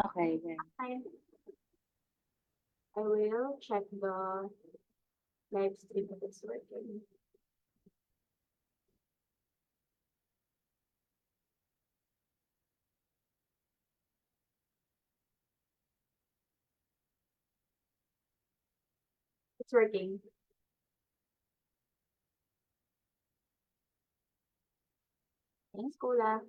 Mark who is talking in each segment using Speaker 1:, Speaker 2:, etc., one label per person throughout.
Speaker 1: Okay, then.
Speaker 2: I will check the live stream if it's working. It's working. Thanks, Kula.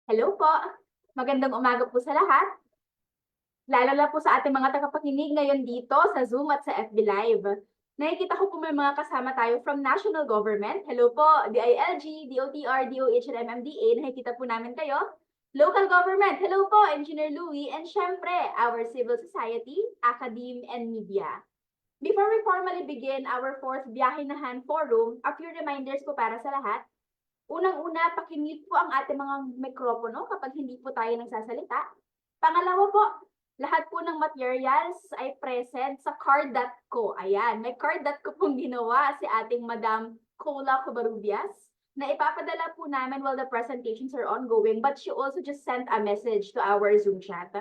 Speaker 2: Hello po. Magandang umaga po sa lahat. Lalo na po sa ating mga tagapakinig ngayon dito sa Zoom at sa FB Live. Nakikita ko po may mga kasama tayo from national government. Hello po, DILG, DOTR, DOH, and MMDA. Nakikita po namin kayo. Local government, hello po, Engineer Louie, and syempre, our civil society, academe, and media. Before we formally begin our fourth Biyahinahan Forum, a few reminders po para sa lahat. Unang-una, pakimute po ang ating mga mikropono kapag hindi po tayo nagsasalita. Pangalawa po, lahat po ng materials ay present sa card.co. Ayan, may card.co pong ginawa si ating Madam Cola Covarrubias na ipapadala po namin while the presentations are ongoing, but she also just sent a message to our Zoom chat.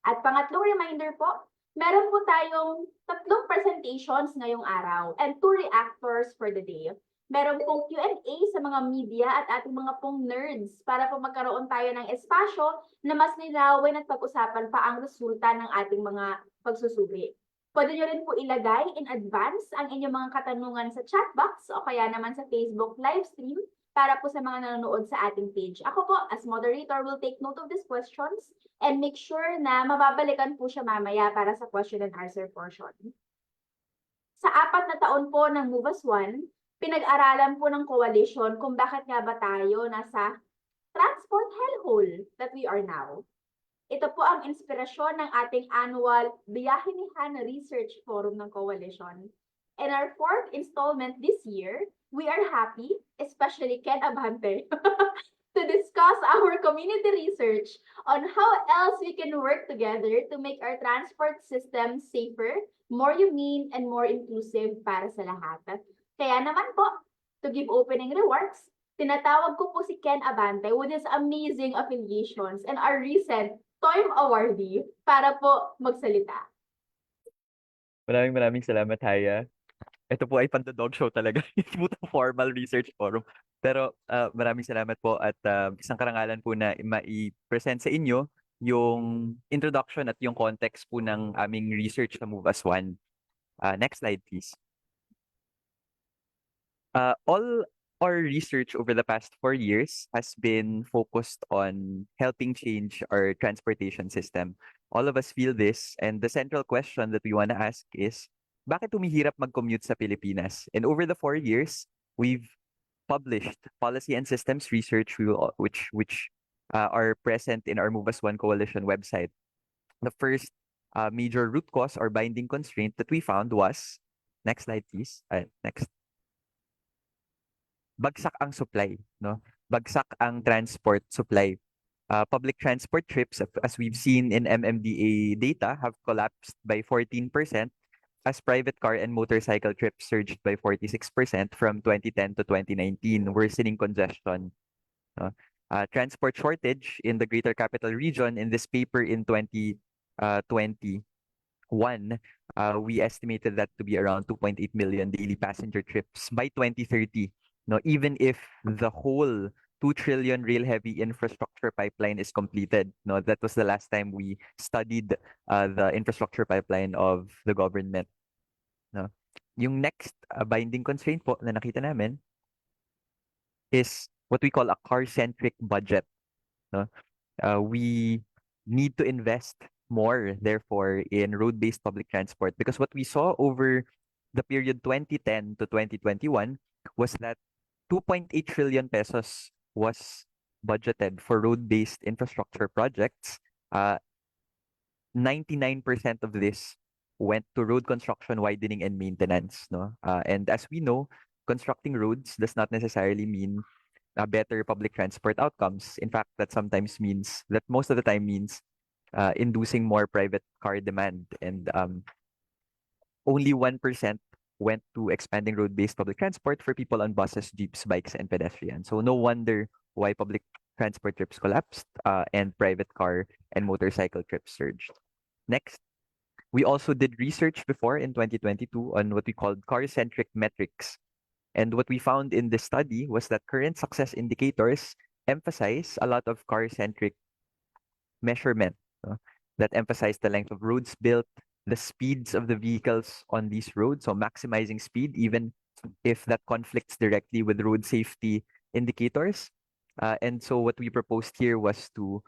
Speaker 2: At pangatlong reminder po, meron po tayong 3 presentations ngayong araw and 2 reactors for the day. Meron pong Q&A sa mga media at ating mga pong nerds para po magkaroon tayo ng espasyo na mas nilawin at pag-usapan pa ang resulta ng ating mga pagsusuri. Pwede nyo rin po ilagay in advance ang inyong mga katanungan sa chat box o kaya naman sa Facebook live stream para po sa mga nanonood sa ating page. Ako po, as moderator, will take note of these questions and make sure na mababalikan po siya mamaya para sa question and answer portion. Sa 4 na taon po ng Move As One, pinag-aralan po ng coalition kung bakit nga ba tayo nasa transport hellhole that we are now. Ito po ang inspirasyon ng ating annual Biyahinihan Research Forum ng Coalition. In our 4th installment this year, we are happy, especially Ken Abante, to discuss our community research on how else we can work together to make our transport system safer, more humane, and more inclusive para sa lahat. Kaya naman po, to give opening remarks, tinatawag ko po si Ken Abante with his amazing affiliations and our recent TOIM awardee para po magsalita.
Speaker 1: Maraming salamat, Haya. Ito po ay pando-dog show talaga. Hindi po ito formal research forum. Pero maraming salamat po at isang karangalan po na mai-present sa inyo yung introduction at yung context po ng aming research sa Move As One. Next slide, please. All our research over the past 4 years has been focused on helping change our transportation system. All of us feel this, and the central question that we want to ask is, bakit humihirap mag-commute sa Pilipinas? And over the 4 years, we've published policy and systems research which are present in our Move As One Coalition website. The first major root cause or binding constraint that we found was, next slide please, next. Bagsak ang supply, no? Bagsak ang transport supply. Public transport trips, as we've seen in MMDA data, have collapsed by 14% as private car and motorcycle trips surged by 46% from 2010 to 2019, worsening congestion. Transport shortage in the Greater Capital Region, in this paper in 2021, we estimated that to be around 2.8 million daily passenger trips by 2030. No, even if the whole 2 trillion rail heavy infrastructure pipeline is completed. No, that was the last time we studied the infrastructure pipeline of the government. No. Yung next binding constraint po na nakita namin is what we call a car-centric budget. No? We need to invest more, therefore, in road-based public transport because what we saw over the period 2010 to 2021 was that 2.8 trillion pesos was budgeted for road-based infrastructure projects. 99% of this went to road construction, widening, and maintenance. No, and as we know, constructing roads does not necessarily mean better public transport outcomes. In fact, that sometimes means that most of the time means inducing more private car demand, and only 1% went to expanding road-based public transport for people on buses, jeeps, bikes, and pedestrians. So no wonder why public transport trips collapsed and private car and motorcycle trips surged. Next, we also did research before in 2022 on what we called car-centric metrics. And what we found in this study was that current success indicators emphasize a lot of car-centric measurement that emphasize the length of roads built, the speeds of the vehicles on these roads, so maximizing speed even if that conflicts directly with road safety indicators, And so what we proposed here was to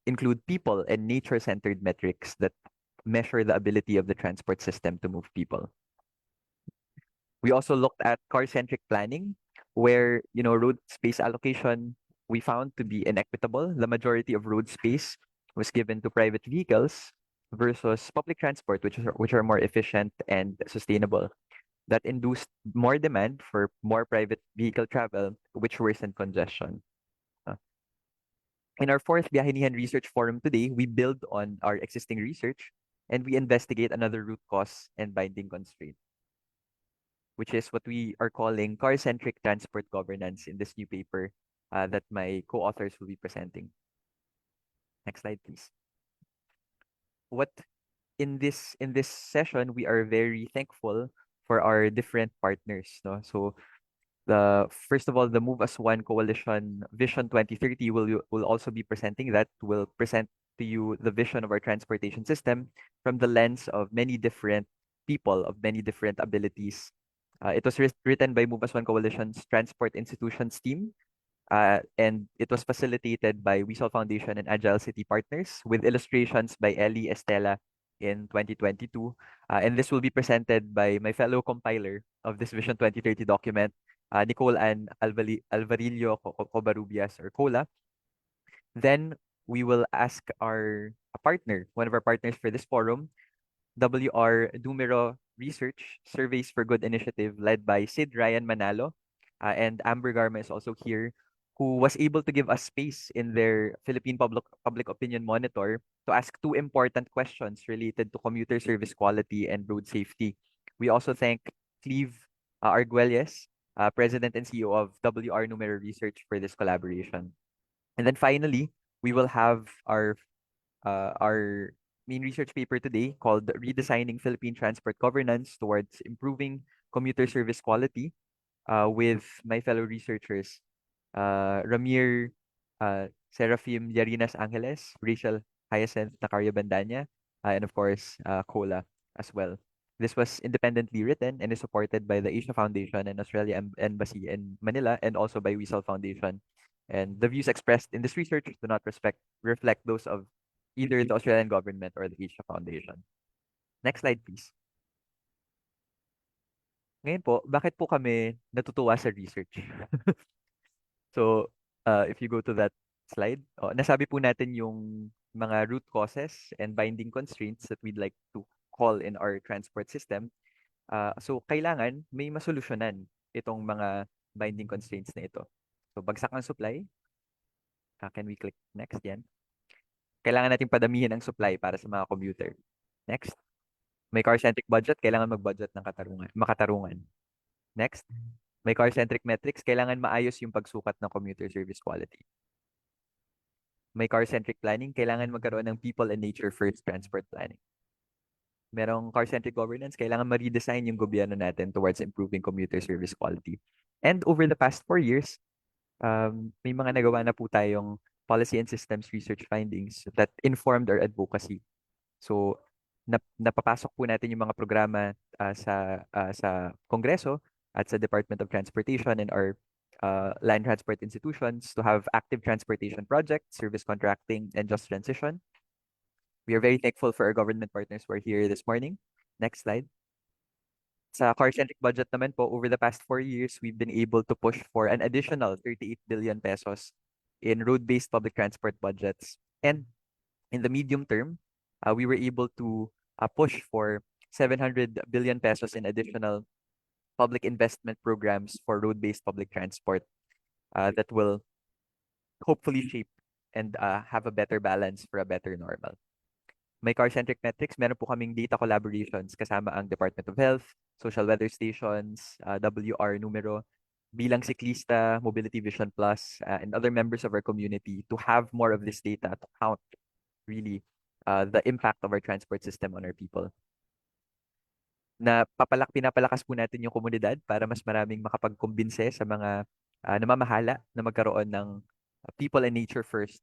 Speaker 1: include people and nature-centered metrics that measure the ability of the transport system to move people. We also looked at car-centric planning, where road space allocation we found to be inequitable. The majority of road space was given to private vehicles versus public transport, which are more efficient and sustainable. That induced more demand for more private vehicle travel, which worsened congestion. Uh, In our fourth Biyahinihan Research Forum today, we build on our existing research and we investigate another root cause and binding constraint, which is what we are calling car-centric transport governance in this new paper that my co-authors will be presenting. Next slide, please. What in this session we are very thankful for our different partners, no? So the first of all, the Move as One Coalition Vision 2030 will also be presenting that. Will present to you the vision of our transportation system from the lens of many different people of many different abilities. It was written by Move as One Coalition's Transport Institutions team, and it was facilitated by Weasel Foundation and Agile City Partners with illustrations by Ellie Estela in 2022. And this will be presented by my fellow compiler of this Vision 2030 document, Nicole Ann Alvarillo Cobarubias, or Cola. Then we will ask our a partner, one of our partners for this forum, WR Numero Research Surveys for Good Initiative, led by Sid Ryan Manalo, and Amber Garma is also here, who was able to give us space in their Philippine Public Opinion Monitor to ask two important questions related to commuter service quality and road safety. We also thank Cleve Arguelles, President and CEO of WR Numero Research, for this collaboration. And then finally, we will have our main research paper today called Redesigning Philippine Transport Governance Towards Improving Commuter Service Quality, with my fellow researchers, Ramir Serafim Yarinas Angeles, Rachel Hyacinth Nacario Bandanya, and of course, Cola as well. This was independently written and is supported by the Asia Foundation and Australia Embassy in Manila, and also by Weasel Foundation. And the views expressed in this research do not reflect those of either the Australian government or the Asia Foundation. Next slide, please. Ngayon po, bakit po kami natutuwa sa research? So, if you go to that slide, nasabi po natin yung mga root causes and binding constraints that we'd like to call in our transport system. So, kailangan may masolusyonan itong mga binding constraints na ito. So, bagsak ang supply. Can we click next yan? Kailangan natin padamihin ang supply para sa mga commuter. Next. May car-centric budget, kailangan mag-budget ng makatarungan. Next. May car-centric metrics, kailangan maayos yung pagsukat ng commuter service quality. May car-centric planning, kailangan magkaroon ng people and nature first transport planning. Merong car-centric governance, kailangan ma-redesign yung gobyerno natin towards improving commuter service quality. And over the past 4 years, may mga nagawa na po tayong policy and systems research findings that informed our advocacy. So, napapasok po natin yung mga programa sa Kongreso at sa Department of Transportation and our land transport institutions to have active transportation projects, service contracting, and just transition. We are very thankful for our government partners who are here this morning. Next slide. Sa car-centric budget naman po, over the past 4 years, we've been able to push for an additional 38 billion pesos in road-based public transport budgets. And in the medium term, we were able to push for 700 billion pesos in additional public investment programs for road-based public transport that will hopefully shape and have a better balance for a better normal. May car-centric metrics, meron po kaming data collaborations kasama ang Department of Health, Social Weather Stations, WR Numero, Bilang Siklista, Mobility Vision Plus, and other members of our community to have more of this data to count really the impact of our transport system on our people. Pinapalakas po natin yung komunidad para mas maraming makapagkumbinse sa mga namamahala na magkaroon ng people and nature first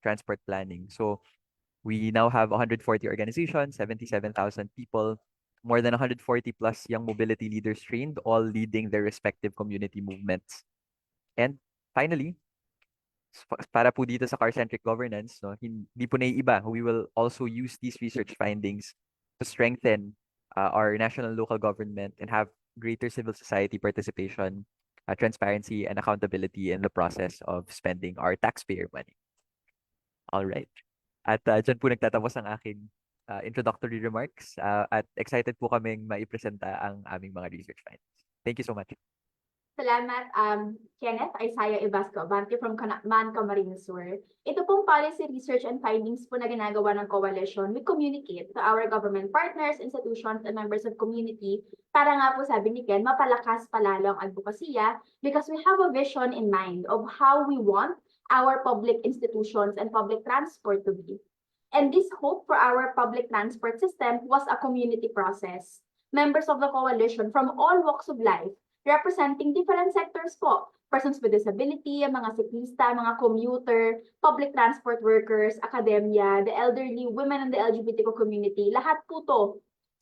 Speaker 1: transport planning. So, we now have 140 organizations, 77,000 people, more than 140 plus young mobility leaders trained, all leading their respective community movements. And finally, para po dito sa car-centric governance, no, hindi po naiiba. We will also use these research findings to strengthen our national and local government and have greater civil society participation, transparency, and accountability in the process of spending our taxpayer money. All right. At dyan po nagtatapos ang aking introductory remarks at excited po kaming maipresenta ang aming mga research findings. Thank you so much.
Speaker 2: Salamat, Kenneth Isaiah Ibasco Abante from Man Camarines Sur. Ito pong policy research and findings po na ginagawa ng coalition. We communicate to our government partners, institutions, and members of community para nga po sabi ni Ken, mapalakas palalo ang advokasya because we have a vision in mind of how we want our public institutions and public transport to be. And this hope for our public transport system was a community process. Members of the coalition from all walks of life representing different sectors po. Persons with disability, mga siklista, mga commuter, public transport workers, academia, the elderly, women in the LGBTQ community, lahat po to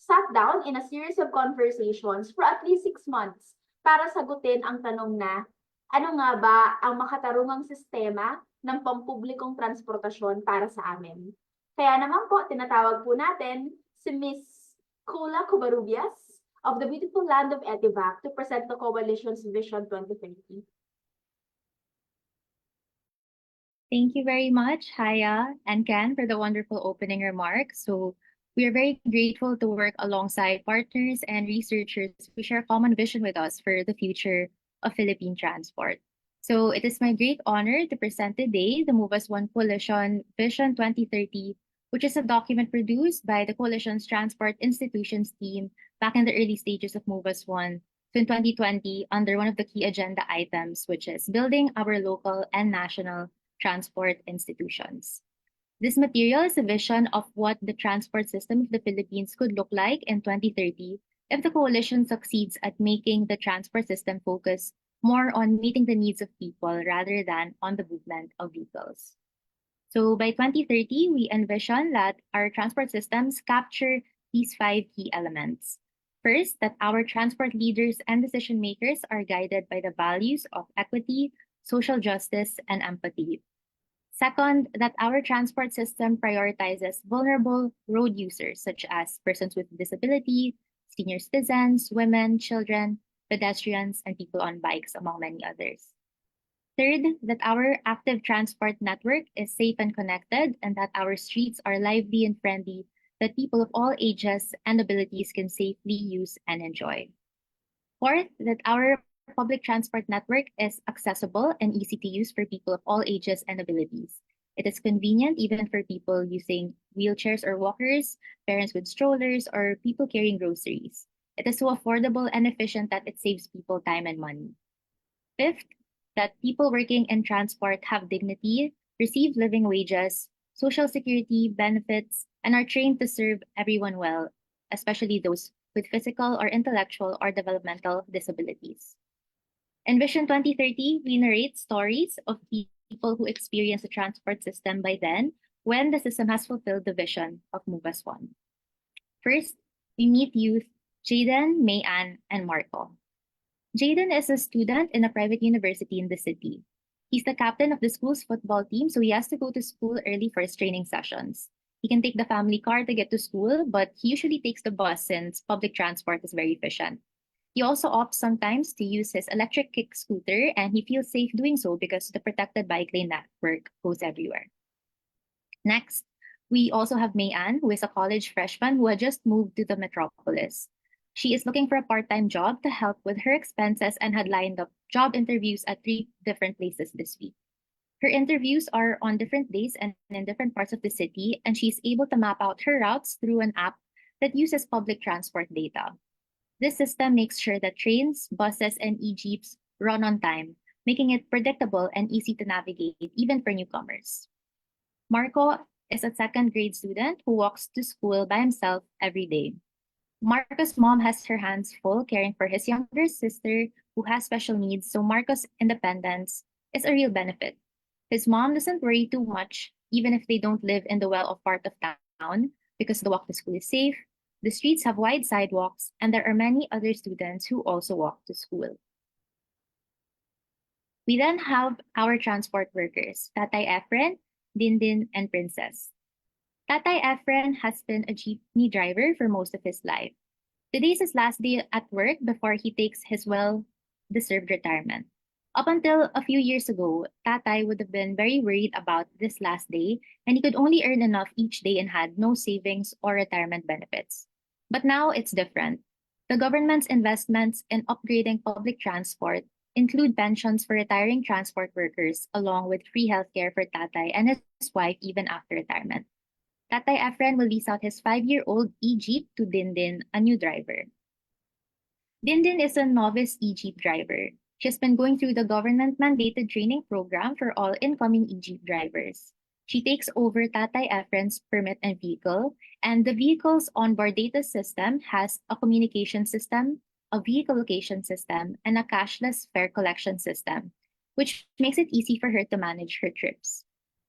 Speaker 2: sat down in a series of conversations for at least 6 months para sagutin ang tanong na ano nga ba ang makatarungang sistema ng pampublikong transportasyon para sa amin. Kaya naman po, tinatawag po natin si Miss Kula Covarrubias of the beautiful land of Etivac to present the coalition's Vision 2030.
Speaker 3: Thank you very much, Haya and Ken, for the wonderful opening remarks. So we are very grateful to work alongside partners and researchers who share a common vision with us for the future of Philippine transport. So it is my great honor to present today the Move as One Coalition Vision 2030, which is a document produced by the Coalition's Transport Institutions team back in the early stages of Move as One. So in 2020, under one of the key agenda items, which is building our local and national transport institutions. This material is a vision of what the transport system of the Philippines could look like in 2030 if the coalition succeeds at making the transport system focus more on meeting the needs of people rather than on the movement of vehicles. So by 2030, we envision that our transport systems capture these 5 key elements. First, that our transport leaders and decision makers are guided by the values of equity, social justice, and empathy. Second, that our transport system prioritizes vulnerable road users such as persons with disability, senior citizens, women, children, pedestrians, and people on bikes, among many others. Third, that our active transport network is safe and connected, and that our streets are lively and friendly, that people of all ages and abilities can safely use and enjoy. Fourth, that our public transport network is accessible and easy to use for people of all ages and abilities. It is convenient even for people using wheelchairs or walkers, parents with strollers, or people carrying groceries. It is so affordable and efficient that it saves people time and money. Fifth, that people working in transport have dignity, receive living wages, social security benefits, and are trained to serve everyone well, especially those with physical or intellectual or developmental disabilities. In Vision 2030, we narrate stories of people who experience the transport system by then, when the system has fulfilled the vision of Move as One. First, we meet youth Jaden, Mayan, and Marco. Jaden is a student in a private university in the city. He's the captain of the school's football team, so he has to go to school early for his training sessions. He can take the family car to get to school, but he usually takes the bus since public transport is very efficient. He also opts sometimes to use his electric kick scooter, and he feels safe doing so because the protected bike lane network goes everywhere. Next, we also have Mayan, who is a college freshman who had just moved to the metropolis. She is looking for a part-time job to help with her expenses and had lined up job interviews at 3 different places this week. Her interviews are on different days and in different parts of the city, and she's able to map out her routes through an app that uses public transport data. This system makes sure that trains, buses, and e-jeeps run on time, making it predictable and easy to navigate even for newcomers. Marco is a second grade student who walks to school by himself every day. Marco's mom has her hands full caring for his younger sister who has special needs, so Marco's independence is a real benefit. His mom doesn't worry too much, even if they don't live in the well-off part of town, because the walk to school is safe, the streets have wide sidewalks, and there are many other students who also walk to school. We then have our transport workers, Tatay Efren, Dindin, and Princess. Tatay Efren has been a jeepney driver for most of his life. Today is his last day at work before he takes his well-deserved retirement. Up until a few years ago, Tatay would have been very worried about this last day, and he could only earn enough each day and had no savings or retirement benefits. But now it's different. The government's investments in upgrading public transport include pensions for retiring transport workers, along with free healthcare for Tatay and his wife even after retirement. Tatay Efren will lease out his 5-year-old e-jeep to Dindin, a new driver. Dindin is a novice e-jeep driver. She has been going through the government-mandated training program for all incoming e-jeep drivers. She takes over Tatay Efren's permit and vehicle, and the vehicle's onboard data system has a communication system, a vehicle location system, and a cashless fare collection system, which makes it easy for her to manage her trips.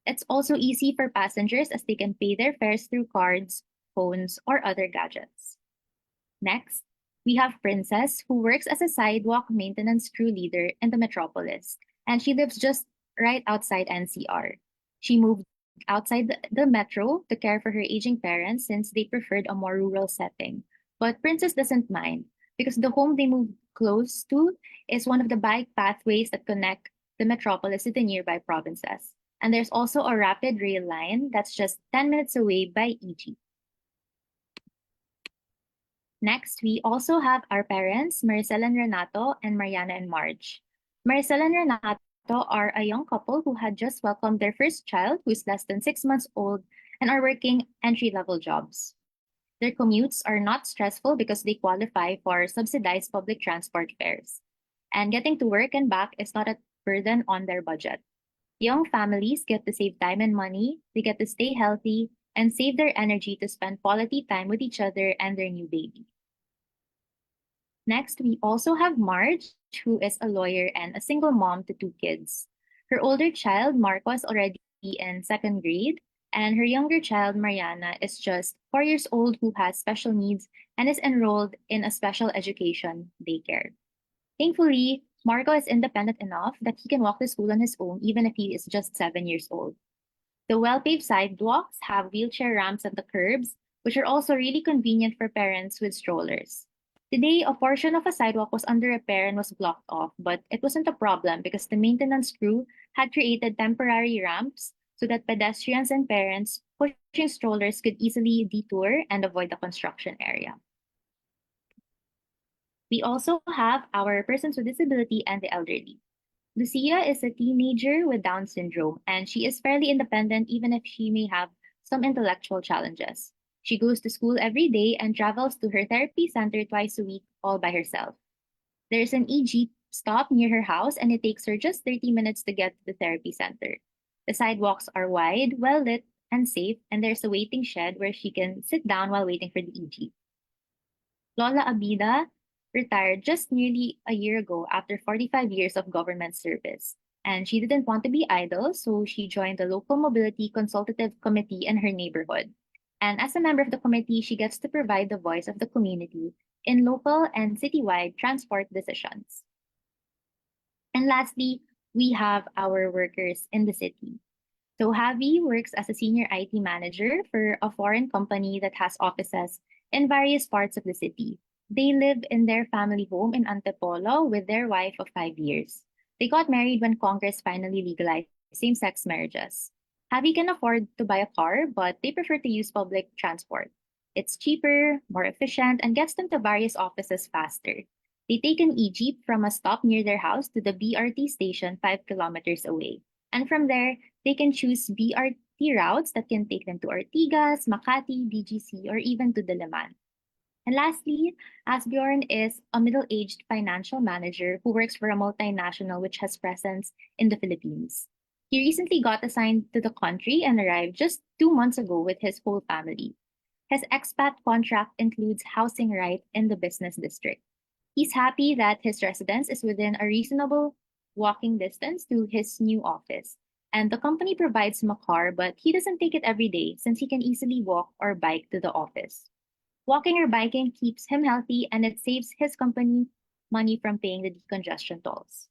Speaker 3: It's also easy for passengers as they can pay their fares through cards, phones, or other gadgets. Next, we have Princess, who works as a sidewalk maintenance crew leader in the metropolis, and she lives just right outside NCR. She moved outside the metro to care for her aging parents since they preferred a more rural setting. But Princess doesn't mind because the home they moved close to is one of the bike pathways that connect the metropolis to the nearby provinces. And there's also a rapid rail line that's just 10 minutes away by EG. Next, we also have our parents, Maricel and Renato, and Mariana and Marge. Maricel and Renato are a young couple who had just welcomed their first child, who is less than 6 months old, and are working entry-level jobs. Their commutes are not stressful because they qualify for subsidized public transport fares. And getting to work and back is not a burden on their budget. Young families get to save time and money, they get to stay healthy, and save their energy to spend quality time with each other and their new baby. Next, we also have Marge, who is a lawyer and a single mom to 2 kids. Her older child, Marco, is already in 2nd grade, and her younger child, Mariana, is just 4 years old who has special needs and is enrolled in a special education daycare. Thankfully, Marco is independent enough that he can walk to school on his own even if he is just 7 years old. The well-paved sidewalks have wheelchair ramps at the curbs, which are also really convenient for parents with strollers. Today, a portion of a sidewalk was under repair and was blocked off, but it wasn't a problem because the maintenance crew had created temporary ramps so that pedestrians and parents pushing strollers could easily detour and avoid the construction area. We also have our persons with disability and the elderly. Lucia is a teenager with Down syndrome, and she is fairly independent even if she may have some intellectual challenges. She goes to school every day and travels to her therapy center twice a week all by herself. There's an e-jeep stop near her house, and it takes her just 30 minutes to get to the therapy center. The sidewalks are wide, well lit, and safe, and there's a waiting shed where she can sit down while waiting for the e-jeep. Lola Abida retired just nearly a year ago after 45 years of government service. And she didn't want to be idle, so she joined the local mobility consultative committee in her neighborhood. And as a member of the committee, she gets to provide the voice of the community in local and citywide transport decisions. And lastly, we have our workers in the city. So Javi works as a senior IT manager for a foreign company that has offices in various parts of the city. They live in their family home in Antipolo with their wife of 5 years. They got married when Congress finally legalized same-sex marriages. Javi can afford to buy a car, but they prefer to use public transport. It's cheaper, more efficient, and gets them to various offices faster. They take an e-jeep from a stop near their house to the BRT station 5 kilometers away. And from there, they can choose BRT routes that can take them to Ortigas, Makati, BGC, or even to Diliman. And lastly, Asbjorn is a middle-aged financial manager who works for a multinational which has presence in the Philippines. He recently got assigned to the country and arrived just 2 months ago with his whole family. His expat contract includes housing right in the business district. He's happy that his residence is within a reasonable walking distance to his new office. And the company provides him a car, but he doesn't take it every day since he can easily walk or bike to the office. Walking or biking keeps him healthy and it saves his company money from paying the decongestion tolls.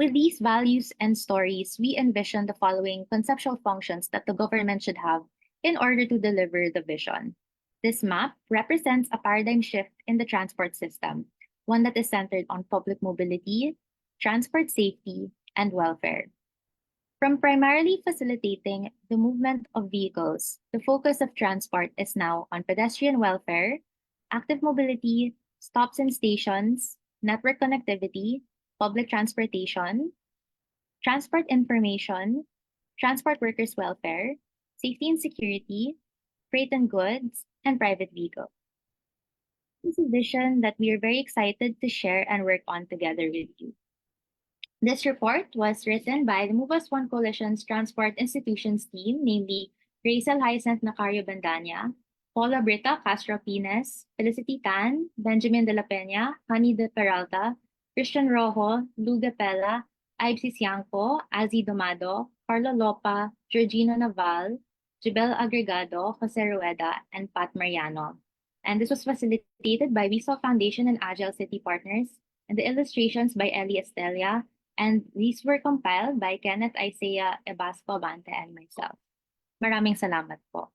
Speaker 3: With these values and stories, we envision the following conceptual functions that the government should have in order to deliver the vision. This map represents a paradigm shift in the transport system, one that is centered on public mobility, transport safety, and welfare. From primarily facilitating the movement of vehicles, the focus of transport is now on pedestrian welfare, active mobility, stops and stations, network connectivity, public transportation, transport information, transport workers' welfare, safety and security, freight and goods, and private vehicle. This is a vision that we are very excited to share and work on together with you. This report was written by the Move As One Coalition's Transport Institutions team, namely Rachel Hyacinth Nacario Bandanya, Paula Brita Castro Pines, Felicity Tan, Benjamin de la Peña, Honey de Peralta, Christian Rojo, Lou de Pella, Ives Yanco, Azzy Domado, Carlo Lopa, Georgina Naval, Jibel Agregado, Jose Rueda, and Pat Mariano. And this was facilitated by Wiesel Foundation and Agile City Partners, and the illustrations by Ellie Estelia, and these were compiled by Kenneth Isaiah Ebasco Abante and myself. Maraming salamat po.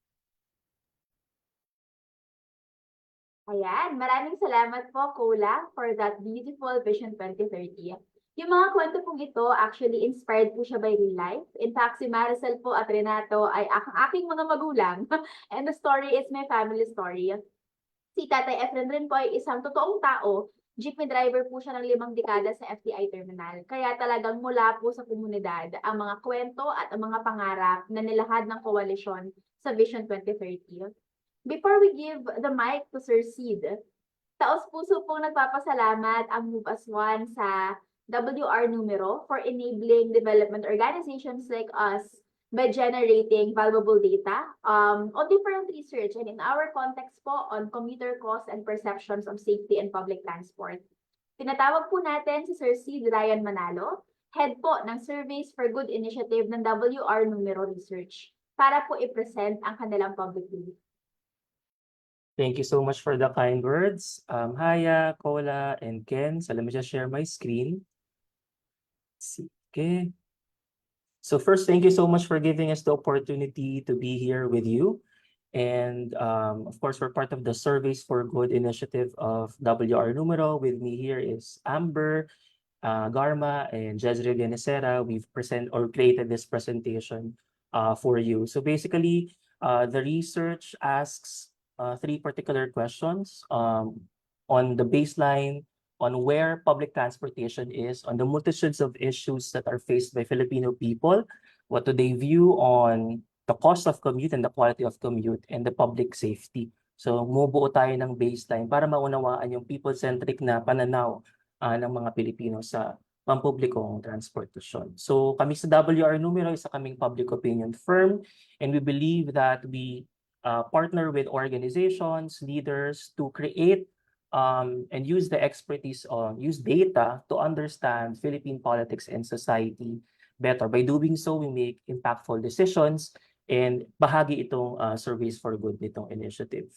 Speaker 2: Ayan, maraming salamat po, Cola, for that beautiful Vision 2030. Yung mga kwento pong ito, actually inspired po siya by real life. In fact, si Maricel po at Renato ay aking mga magulang. And the story is my family story. Si Tatay Efren rin po ay isang totoong tao. Jeepney driver po siya ng 5 dekada sa FTI Terminal. Kaya talagang mula po sa komunidad ang mga kwento at ang mga pangarap na nilahad ng koalisyon sa Vision 2030. Before we give the mic to Sir Sid, taos-puso pong nagpapasalamat ang Move As One sa WR Numero for enabling development organizations like us by generating valuable data on different research and in our context po on commuter costs and perceptions of safety and public transport. Tinatawag po natin si Sir Sid Ryan Manalo, head po ng Surveys for Good Initiative ng WR Numero Research, para po i-present ang kanilang public brief.
Speaker 4: Thank you so much for the kind words. Haya, Cola, and Ken. So let me just share my screen. Okay. So first, thank you so much for giving us the opportunity to be here with you. And of course, we're part of the Surveys for Good initiative of WR Numero. With me here is Amber, Garma, and Jezreel Genesera. We've created this presentation for you. So basically, the research asks 3 particular questions on the baseline, on where public transportation is, on the multitudes of issues that are faced by Filipino people, what do they view on the cost of commute and the quality of commute, and the public safety. So mubuo tayo ng baseline para maunawaan yung people-centric na pananaw ng mga Pilipino sa pampublikong transportasyon. So kami sa WR Numero, isa kaming public opinion firm, and we believe that we partner with organizations, leaders to create and use the expertise use data to understand Philippine politics and society better. By doing so, we make impactful decisions, and bahagi itong Surveys for Good nitong initiative.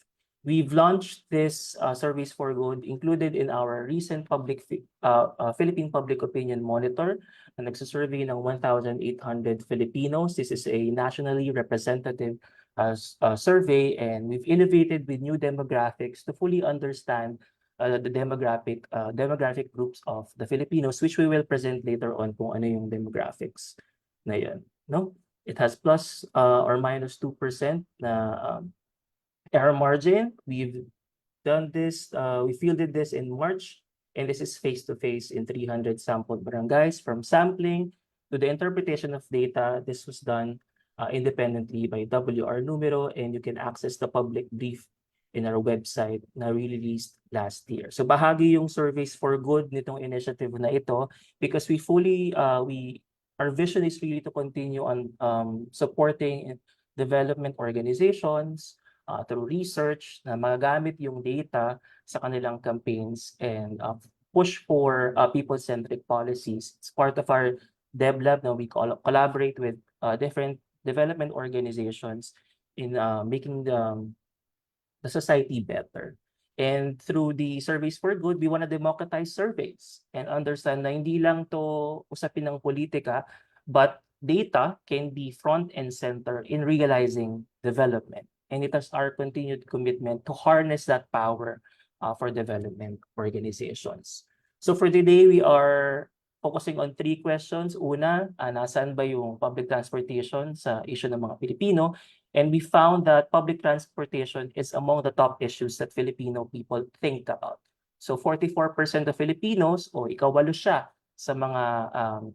Speaker 4: We've launched this Surveys for Good included in our recent Philippine Public Opinion Monitor na nagsasurvey ng 1,800 Filipinos. This is a nationally representative survey, and we've innovated with new demographics to fully understand the demographic groups of the Filipinos, which we will present later on kung ano yung demographics na yan. No? It has plus or minus 2% na error margin. We've done this, we fielded this in March, and this is face-to-face in 300 sampled barangays. From sampling to the interpretation of data, this was done independently by WR Numero, and you can access the public brief in our website na released last year. So bahagi yung Surveys for Good nitong initiative na ito, because our vision is really to continue on supporting development organizations through research na magagamit yung data sa kanilang campaigns and push for people-centric policies. It's part of our DevLab na we collaborate with different development organizations in making the society better. And through the Surveys for Good, we want to democratize surveys and understand na hindi lang to usapin ng politika, but data can be front and center in realizing development. And it is our continued commitment to harness that power for development organizations. So for today, we are focusing on 3 questions. Una, nasaan ba yung public transportation sa issue ng mga Pilipino? And we found that public transportation is among the top issues that Filipino people think about. So 44% of Filipinos, o ikawalo siya sa mga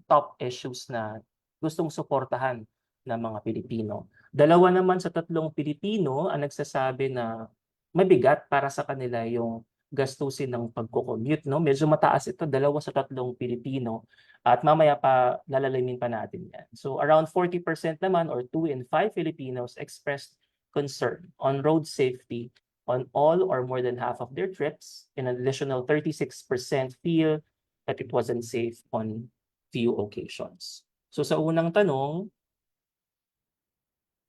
Speaker 4: top issues na gustong suportahan ng mga Pilipino. 2 naman sa 3 Pilipino ang nagsasabi na mabigat para sa kanila yung gastusin ng pagko-commute, no? Medyo mataas ito, 2 sa 3 Pilipino. At mamaya pa lalalamin pa natin yan. So around 40% naman, or 2 in 5 Filipinos expressed concern on road safety on all or more than half of their trips. An additional 36% feel that it wasn't safe on few occasions. So sa unang tanong,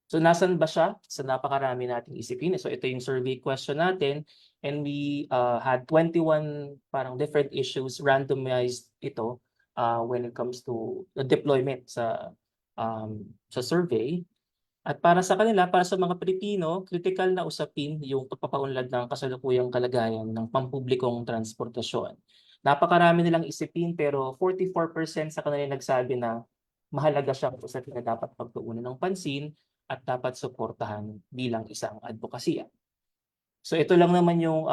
Speaker 4: so nasan ba siya sa napakarami nating isipin? So ito yung survey question natin, and we had 21 parang different issues, randomized ito when it comes to the deployment sa survey. At para sa kanila, para sa mga Pilipino, critical na usapin yung pagpapaunlad ng kasalukuyang kalagayan ng pampublikong transportasyon. Napakarami nilang isipin, pero 44% sa kanila nagsabi na mahalaga siyang usapin na dapat pagtuunan ng pansin at dapat suportahan bilang isang advokasya. So ito lang naman yung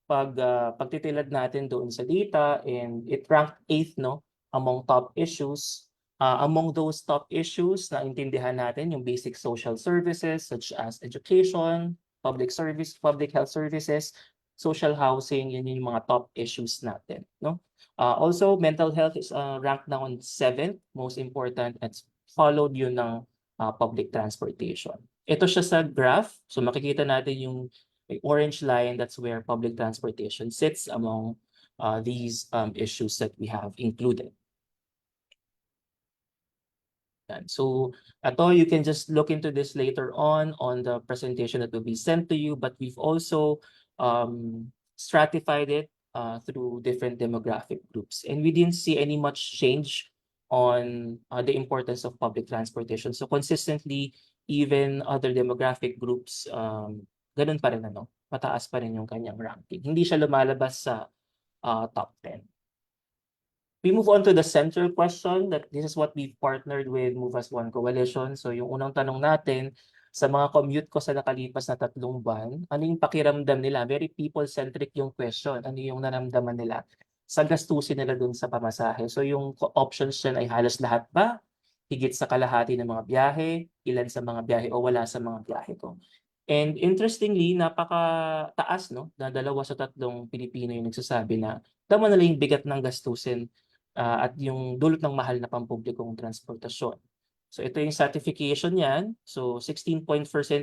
Speaker 4: pagtitilad natin doon sa data, and it ranked 8th, no, among top issues. Among those top issues na intindihan natin yung basic social services such as education, public health services, social housing, yun yung mga top issues natin, no? Also, mental health is ranked now on 7th, most important, at followed yun ng public transportation. Ito siya sa graph, so makikita natin yung orange line, that's where public transportation sits among these issues that we have included. So you can just look into this later on the presentation that will be sent to you, but we've also stratified it through different demographic groups, and we didn't see any much change on the importance of public transportation. So consistently, even other demographic groups, ganun pa rin, mataas pa rin yung kanyang ranking. Hindi siya lumalabas sa top 10. We move on to the central question, that this is what we partnered with Move as One Coalition. So yung unang tanong natin, sa mga commute ko sa nakalipas na 3 buwan, ano yung pakiramdam nila? Very people-centric yung question. Ano yung naramdaman nila sa gastusin nila dun sa pamasahe? So yung options dyan ay halos lahat ba? Higit sa kalahati ng mga biyahe? Ilan sa mga biyahe o wala sa mga biyahe ko? And interestingly, napakataas, no? Na 2 sa 3 Pilipino yung nagsasabi na tama na lang yung bigat ng gastusin at yung dulot ng mahal na pampublikong transportasyon. So ito yung certification niyan. So 16%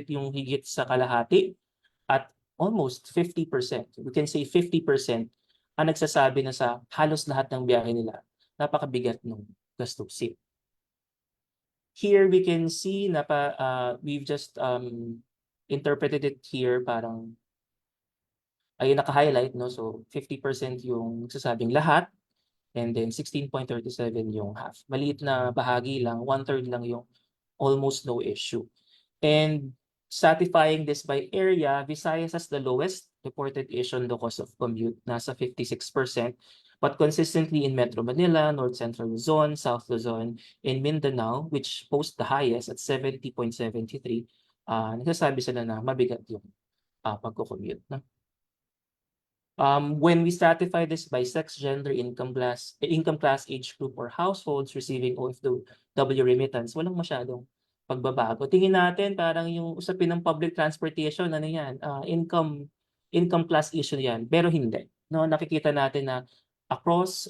Speaker 4: yung higit sa kalahati at almost 50%. We can say 50% ang nagsasabi na sa halos lahat ng biyahe nila napakabigat ng gastusin. Here we can see na we've just interpreted it here, parang ay naka-highlight, no? So 50% yung nagsasabing lahat, and then 16.37 yung half. Maliit na bahagi lang, 1/3 lang yung almost no issue. And satisfying this by area, Visayas has the lowest reported issue on the cost of commute, nasa 56%, but consistently in Metro Manila, North Central Luzon, South Luzon, and Mindanao, which post the highest at 70.73, nagsasabi sila na mabigat yung pagko-commute, no? When we stratify this by sex, gender, income class, age group, or households receiving OFW remittance, walang masyadong pagbabago. Tingin natin parang yung usapin ng public transportation, ano yan, income class issue yan, pero hindi. No, nakikita natin na across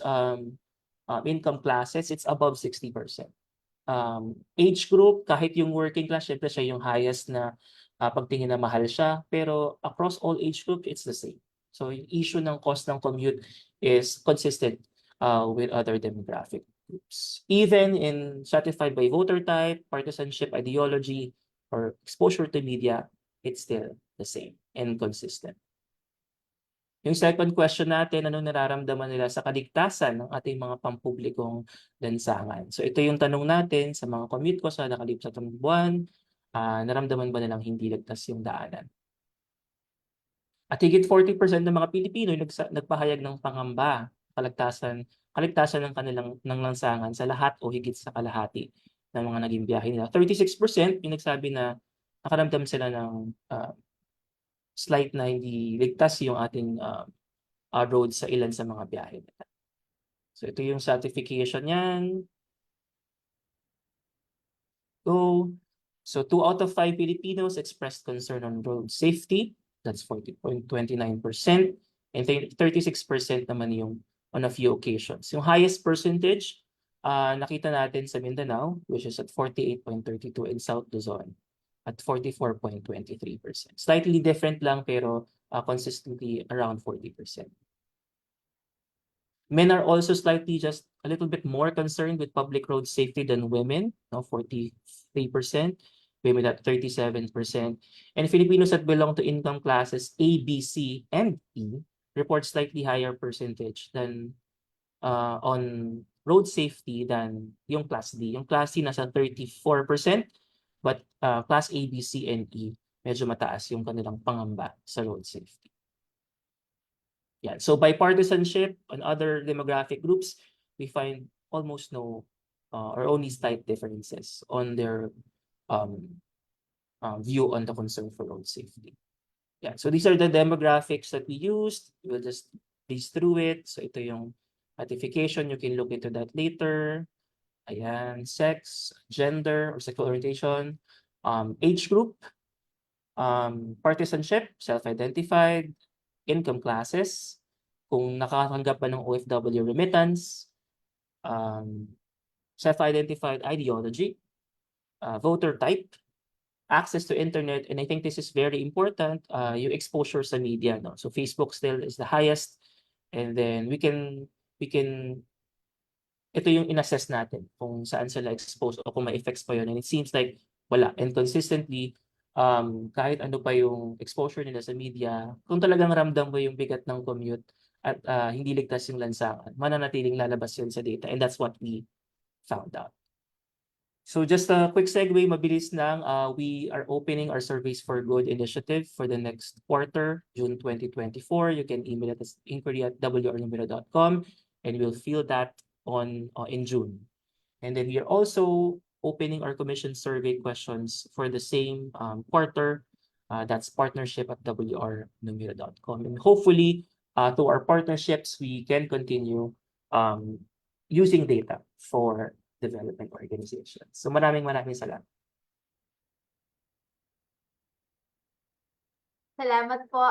Speaker 4: income classes, it's above 60%. Age group, kahit yung working class, syempre siya yung highest na pagtingin na mahal siya, pero across all age groups, it's the same. So yung issue ng cost ng commute is consistent with other demographic groups. Even in stratified by voter type, partisanship, ideology, or exposure to media, it's still the same and consistent. Yung second question natin, ano nararamdaman nila sa kaligtasan ng ating mga pampublikong lansangan? So ito yung tanong natin sa mga commute ko sa nakalipas na buwan. Naramdaman ba nilang hindi ligtas yung daanan? At higit 40% ng mga Pilipino ay nagpahayag ng pangamba, kaligtasan ng lansangan sa lahat o higit sa kalahati ng mga naging biyahe nila. 36% yung nagsabi na nakaramdam sila ng slight na hindi ligtas yung ating road sa ilan sa mga biyahe nila. So ito yung certification niyan. So 2 out of 5 Filipinos expressed concern on road safety. That's 40.29%. And 36% naman yung on a few occasions. Yung highest percentage, nakita natin sa Mindanao, which is at 48.32, and South Luzon at 44.23%. Slightly different lang pero consistently around 40%. Men are also slightly just a little bit more concerned with public road safety than women, 43%, women at 37%. And Filipinos that belong to income classes A, B, C, and E report slightly higher percentage than on road safety than yung Class D. Yung Class C nasa 34%, but Class A, B, C, and E, medyo mataas yung kanilang pangamba sa road safety. Yeah, so bipartisanship on other demographic groups, we find almost no or only slight differences on their view on the concern for road safety. Yeah, so these are the demographics that we used. We'll just breeze through it. So ito yung ratification. You can look into that later. Ayan, sex, gender or sexual orientation, age group, partisanship, self-identified, income classes, kung nakatanggap ba ng OFW remittance, self-identified ideology, voter type, access to internet, and I think this is very important, yung exposure sa media. No? So Facebook still is the highest, and then we can ito yung inassess natin kung saan sila exposed o kung may effects pa yun, and it seems like wala. And consistently, kahit ano pa yung exposure nila sa media, kung talagang ramdam mo yung bigat ng commute at hindi ligtas yung lansangan, mananatiling lalabas yun sa data, and that's what we found out. So just a quick segue, mabilis lang, we are opening our Surveys for Good initiative for the next quarter, June 2024. You can email it as inquiry@wrnumero.com, and we'll fill that in June. And then we are also opening our commission survey questions for the same quarter. That's partnership@wrnumero.com. And hopefully, through our partnerships, we can continue using data for development organizations. So maraming salamat.
Speaker 2: Salamat po,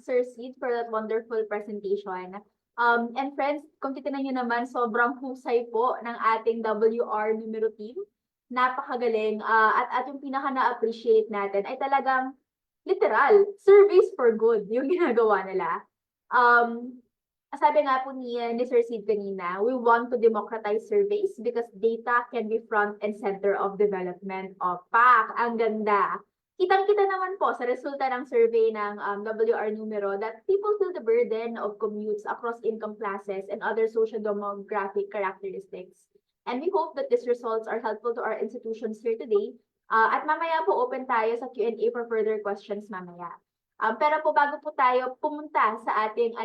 Speaker 2: Sir Sid, for that wonderful presentation. And friends, kung titignan nyo naman, sobrang husay po ng ating WR Numero team. Napakagaling. At yung pinaka na-appreciate natin ay talagang literal, surveys for good yung ginagawa nila. Sabi nga po ni Sir Sid kanina, we want to democratize surveys because data can be front and center of development of PAC. Ang ganda. Kitang-kita naman po sa resulta ng survey ng WR Numero that people feel the burden of commutes across income classes and other social demographic characteristics. And we hope that these results are helpful to our institutions here today. At mamaya po open tayo sa Q&A for further questions mamaya. Pero po bago po tayo pumunta sa ating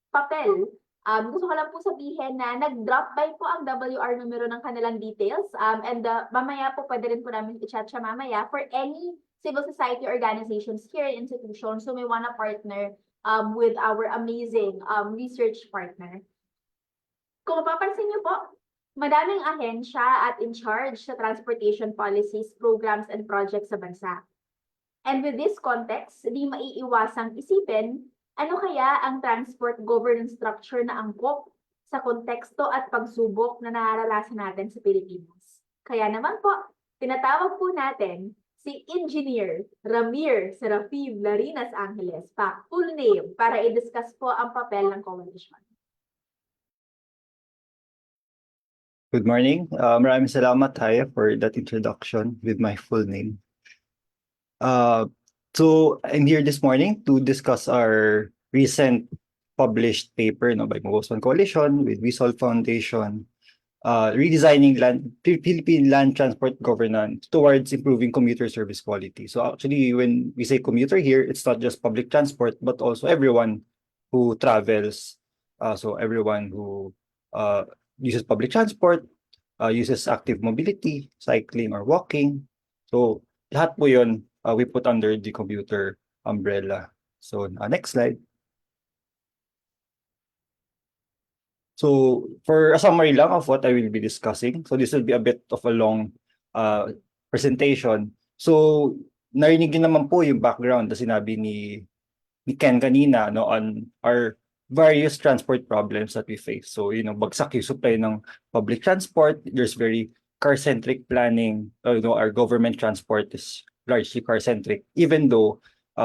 Speaker 2: papel, gusto ko lang po sabihin na nag-drop by po ang WR Numero ng kanilang details. And mamaya po pwede rin po namin i-chat siya mamaya for any civil society organizations here in institutions who may wanna partner with our amazing research partner. Kung mapapansin niyo po, madaming ahensya at in charge sa transportation policies, programs, and projects sa bansa. And with this context, di maiiwasang isipin, ano kaya ang transport governance structure na angkop sa konteksto at pagsubok na nararanasan natin sa Pilipinas. Kaya naman po, tinatawag po natin si Engineer Ramir Serafim Larinas Angeles, PAC full name, para i-discuss po ang papel ng coalition.
Speaker 5: Good morning. Maraming salamat, Haya, for that introduction with my full name. So I'm here this morning to discuss our recent published paper by Moboswan Coalition with WeSolve Foundation, redesigning Philippine land transport governance towards improving commuter service quality. So actually, when we say commuter here, it's not just public transport, but also everyone who travels. So everyone who uses public transport, uses active mobility, cycling or walking. So lahat po yun we put under the commuter umbrella. So next slide. So for a summary lang of what I will be discussing, so this will be a bit of a long presentation. So narinig niyo naman po yung background na sinabi ni Ken kanina on our various transport problems that we face. So bagsak yung supply ng public transport, there's very car-centric planning. Our government transport is largely car-centric, even though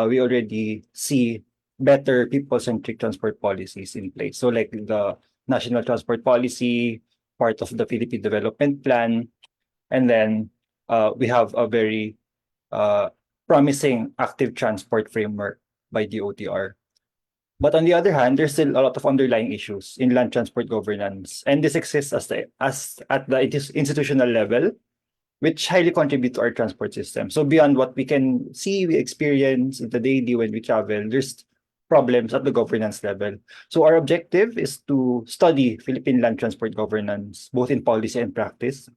Speaker 5: we already see better people-centric transport policies in place. So like the National Transport Policy, part of the Philippine Development Plan, and then we have a very promising active transport framework by the OTR. But on the other hand, there's still a lot of underlying issues in land transport governance, and this exists as at the institutional level, which highly contribute to our transport system. So beyond what we can see, we experience in the daily when we travel, there's problems at the governance level. So our objective is to study Philippine land transport governance, both in policy and practice.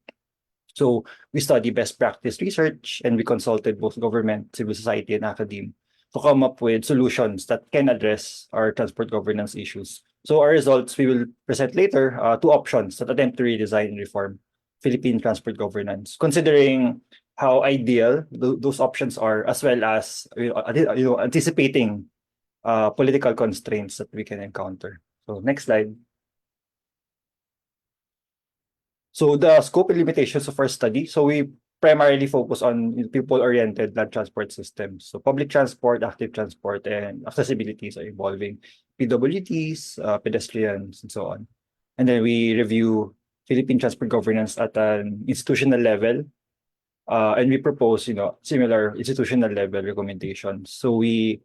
Speaker 5: So we study best practice research, and we consulted both government, civil society, and academia to come up with solutions that can address our transport governance issues. So our results we will present later, two options that attempt to redesign and reform Philippine transport governance, considering how ideal those options are, as well as anticipating political constraints that we can encounter. So next slide. So the scope and limitations of our study. So we primarily focus on people-oriented land transport systems. So public transport, active transport, and accessibilities are evolving. PWDs, pedestrians, and so on. And then we review Philippine transport governance at an institutional level. And we propose, similar institutional level recommendations. So we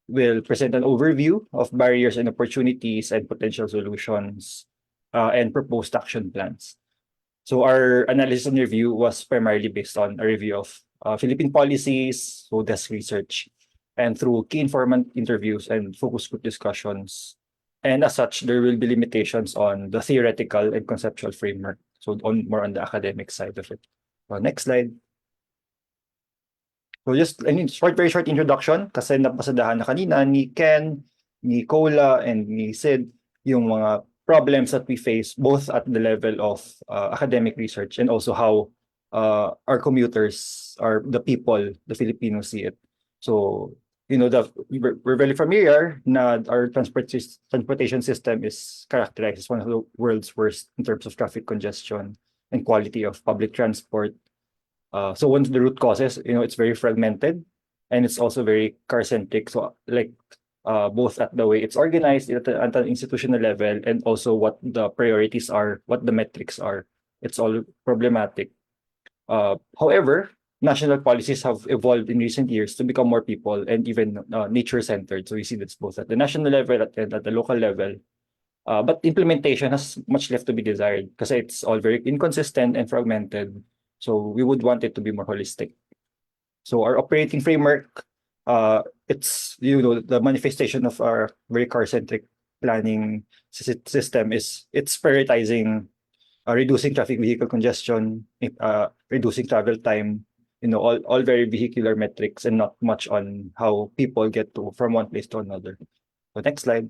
Speaker 5: will present an overview of barriers and opportunities and potential solutions, and proposed action plans. So our analysis and review was primarily based on a review of Philippine policies, so desk research, and through key informant interviews and focus group discussions. And as such, there will be limitations on the theoretical and conceptual framework. So more on the academic side of it. Next slide. So just very short introduction kasi napasadahan na kanina ni Ken, ni Cola, and ni Sid yung mga problems that we face both at the level of academic research and also how our commuters, the people, the Filipinos see it. So we're very familiar na our transportation system is characterized as one of the world's worst in terms of traffic congestion and quality of public transport. So one of the root causes, it's very fragmented, and it's also very car-centric. So both at the way it's organized at an institutional level and also what the priorities are, what the metrics are. It's all problematic. However, national policies have evolved in recent years to become more people and even nature-centered. So we see this both at the national level and at the local level. But implementation has much left to be desired because it's all very inconsistent and fragmented. So we would want it to be more holistic. So our operating framework, it's the manifestation of our very car-centric planning system is it's prioritizing reducing traffic vehicle congestion, reducing travel time, all very vehicular metrics and not much on how people get from one place to another. So next slide.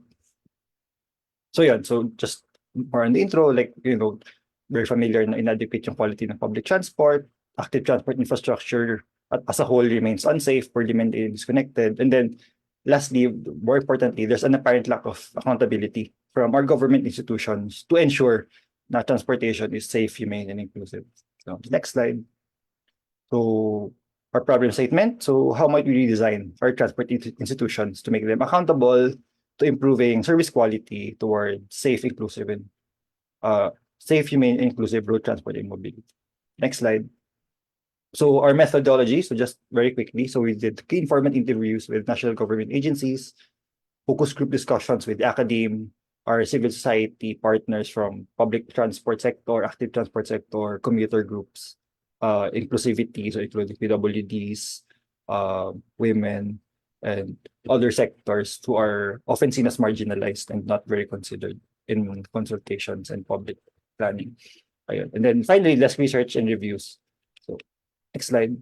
Speaker 5: So just more on the intro, very familiar na inadequate yung quality ng public transport, active transport infrastructure as a whole remains unsafe, poorly maintained, disconnected. And then lastly, more importantly, there's an apparent lack of accountability from our government institutions to ensure that transportation is safe, humane, and inclusive. So next slide. So our problem statement. So how might we redesign our transport institutions to make them accountable to improving service quality towards safe, inclusive, and safe, humane, and inclusive road transport and mobility. Next slide. So our methodology, so just very quickly, so we did key informant interviews with national government agencies, focus group discussions with academe, our civil society partners from public transport sector, active transport sector, commuter groups, inclusivity, so including PWDs, women, and other sectors who are often seen as marginalized and not very considered in consultations and public planning. Ayun. And then finally, desk research and reviews. So next slide.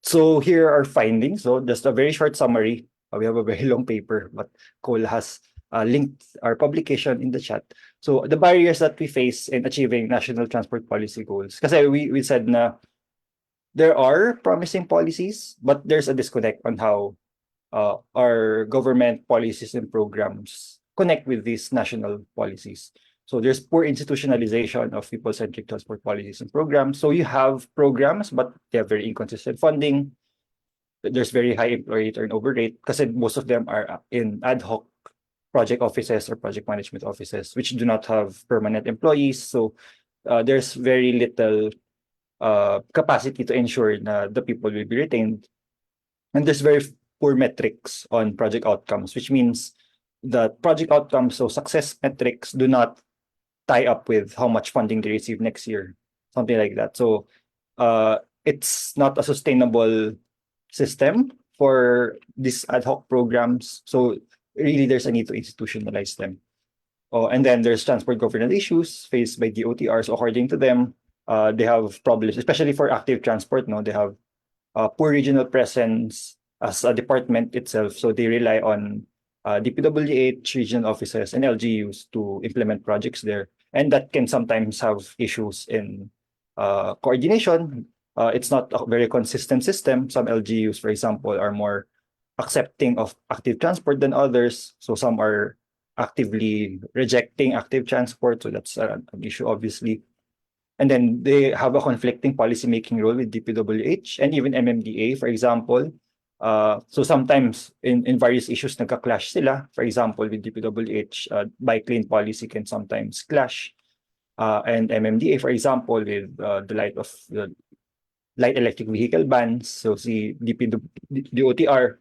Speaker 5: So here are findings. So just a very short summary. We have a very long paper, but Cole has linked our publication in the chat. So the barriers that we face in achieving national transport policy goals. Kasi we said na there are promising policies, but there's a disconnect on how our government policies and programs connect with these national policies. So there's poor institutionalization of people-centric transport policies and programs. So you have programs, but they have very inconsistent funding. There's very high employee turnover rate because most of them are in ad hoc project offices or project management offices, which do not have permanent employees. So there's very little capacity to ensure that the people will be retained. And there's very poor metrics on project outcomes, which means that project outcomes, so success metrics, do not tie up with how much funding they receive next year, something like that. So it's not a sustainable system for these ad hoc programs. So really there's a need to institutionalize them. Oh, and then there's transport governance issues faced by DOTRs. According to them, they have problems, especially for active transport. No, they have poor regional presence as a department itself. So they rely on DPWH, regional offices, and LGUs to implement projects there. And that can sometimes have issues in coordination. It's not a very consistent system. Some LGUs, for example, are more accepting of active transport than others. So some are actively rejecting active transport. So that's an issue, obviously. And then they have a conflicting policymaking role with DPWH and even MMDA, for example. So sometimes in various issues nagka-clash sila. For example, with DPWH, bike lane policy can sometimes clash. And MMDA, for example, with the light electric vehicle bans. So si DOTR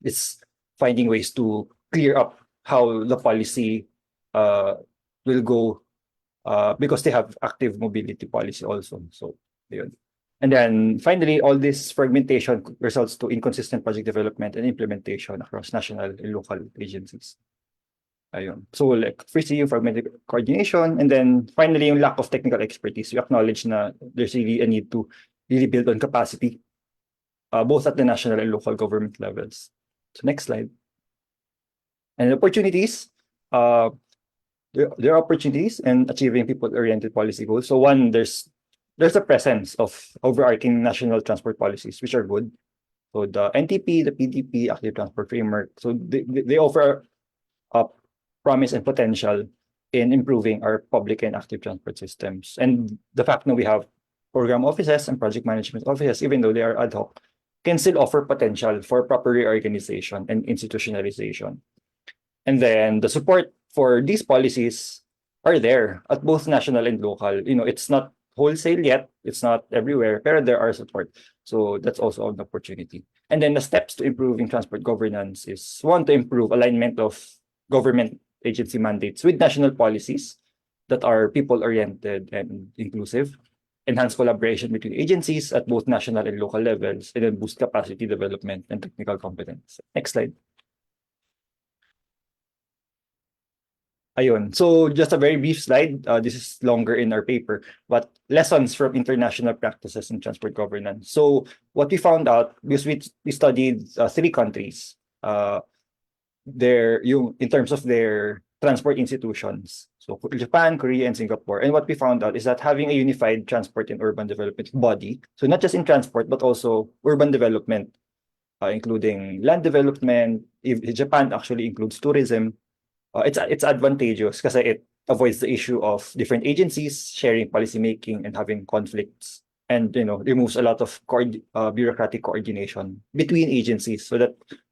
Speaker 5: is finding ways to clear up how the policy will go because they have active mobility policy also. So yun. And then finally, all this fragmentation results to inconsistent project development and implementation across national and local agencies. Ayun. So like first yung fragmented coordination, and then finally yung lack of technical expertise. We acknowledge na there's really a need to really build on capacity, both at the national and local government levels. So next slide. And opportunities. There are opportunities in achieving people-oriented policy goals. So one, there's a presence of overarching national transport policies, which are good. So the NTP, the PDP, Active Transport Framework, so they offer promise and potential in improving our public and active transport systems. And the fact that we have program offices and project management offices, even though they are ad hoc, can still offer potential for proper reorganization and institutionalization. And then the support for these policies are there at both national and local. You know, it's not wholesale yet, it's not everywhere, but there are support. So that's also an opportunity. And then the steps to improving transport governance is one, to improve alignment of government agency mandates with national policies that are people-oriented and inclusive, enhance collaboration between agencies at both national and local levels, and then boost capacity development and technical competence. Next slide. Ayun. So just a very brief slide. This is longer in our paper, but lessons from international practices in transport governance. So what we found out, because we studied 3 countries, in terms of their transport institutions. So Japan, Korea, and Singapore. And what we found out is that having a unified transport and urban development body, so not just in transport, but also urban development, including land development. Japan actually includes tourism. It's advantageous because it avoids the issue of different agencies sharing policymaking and having conflicts, and removes a lot of bureaucratic coordination between agencies. So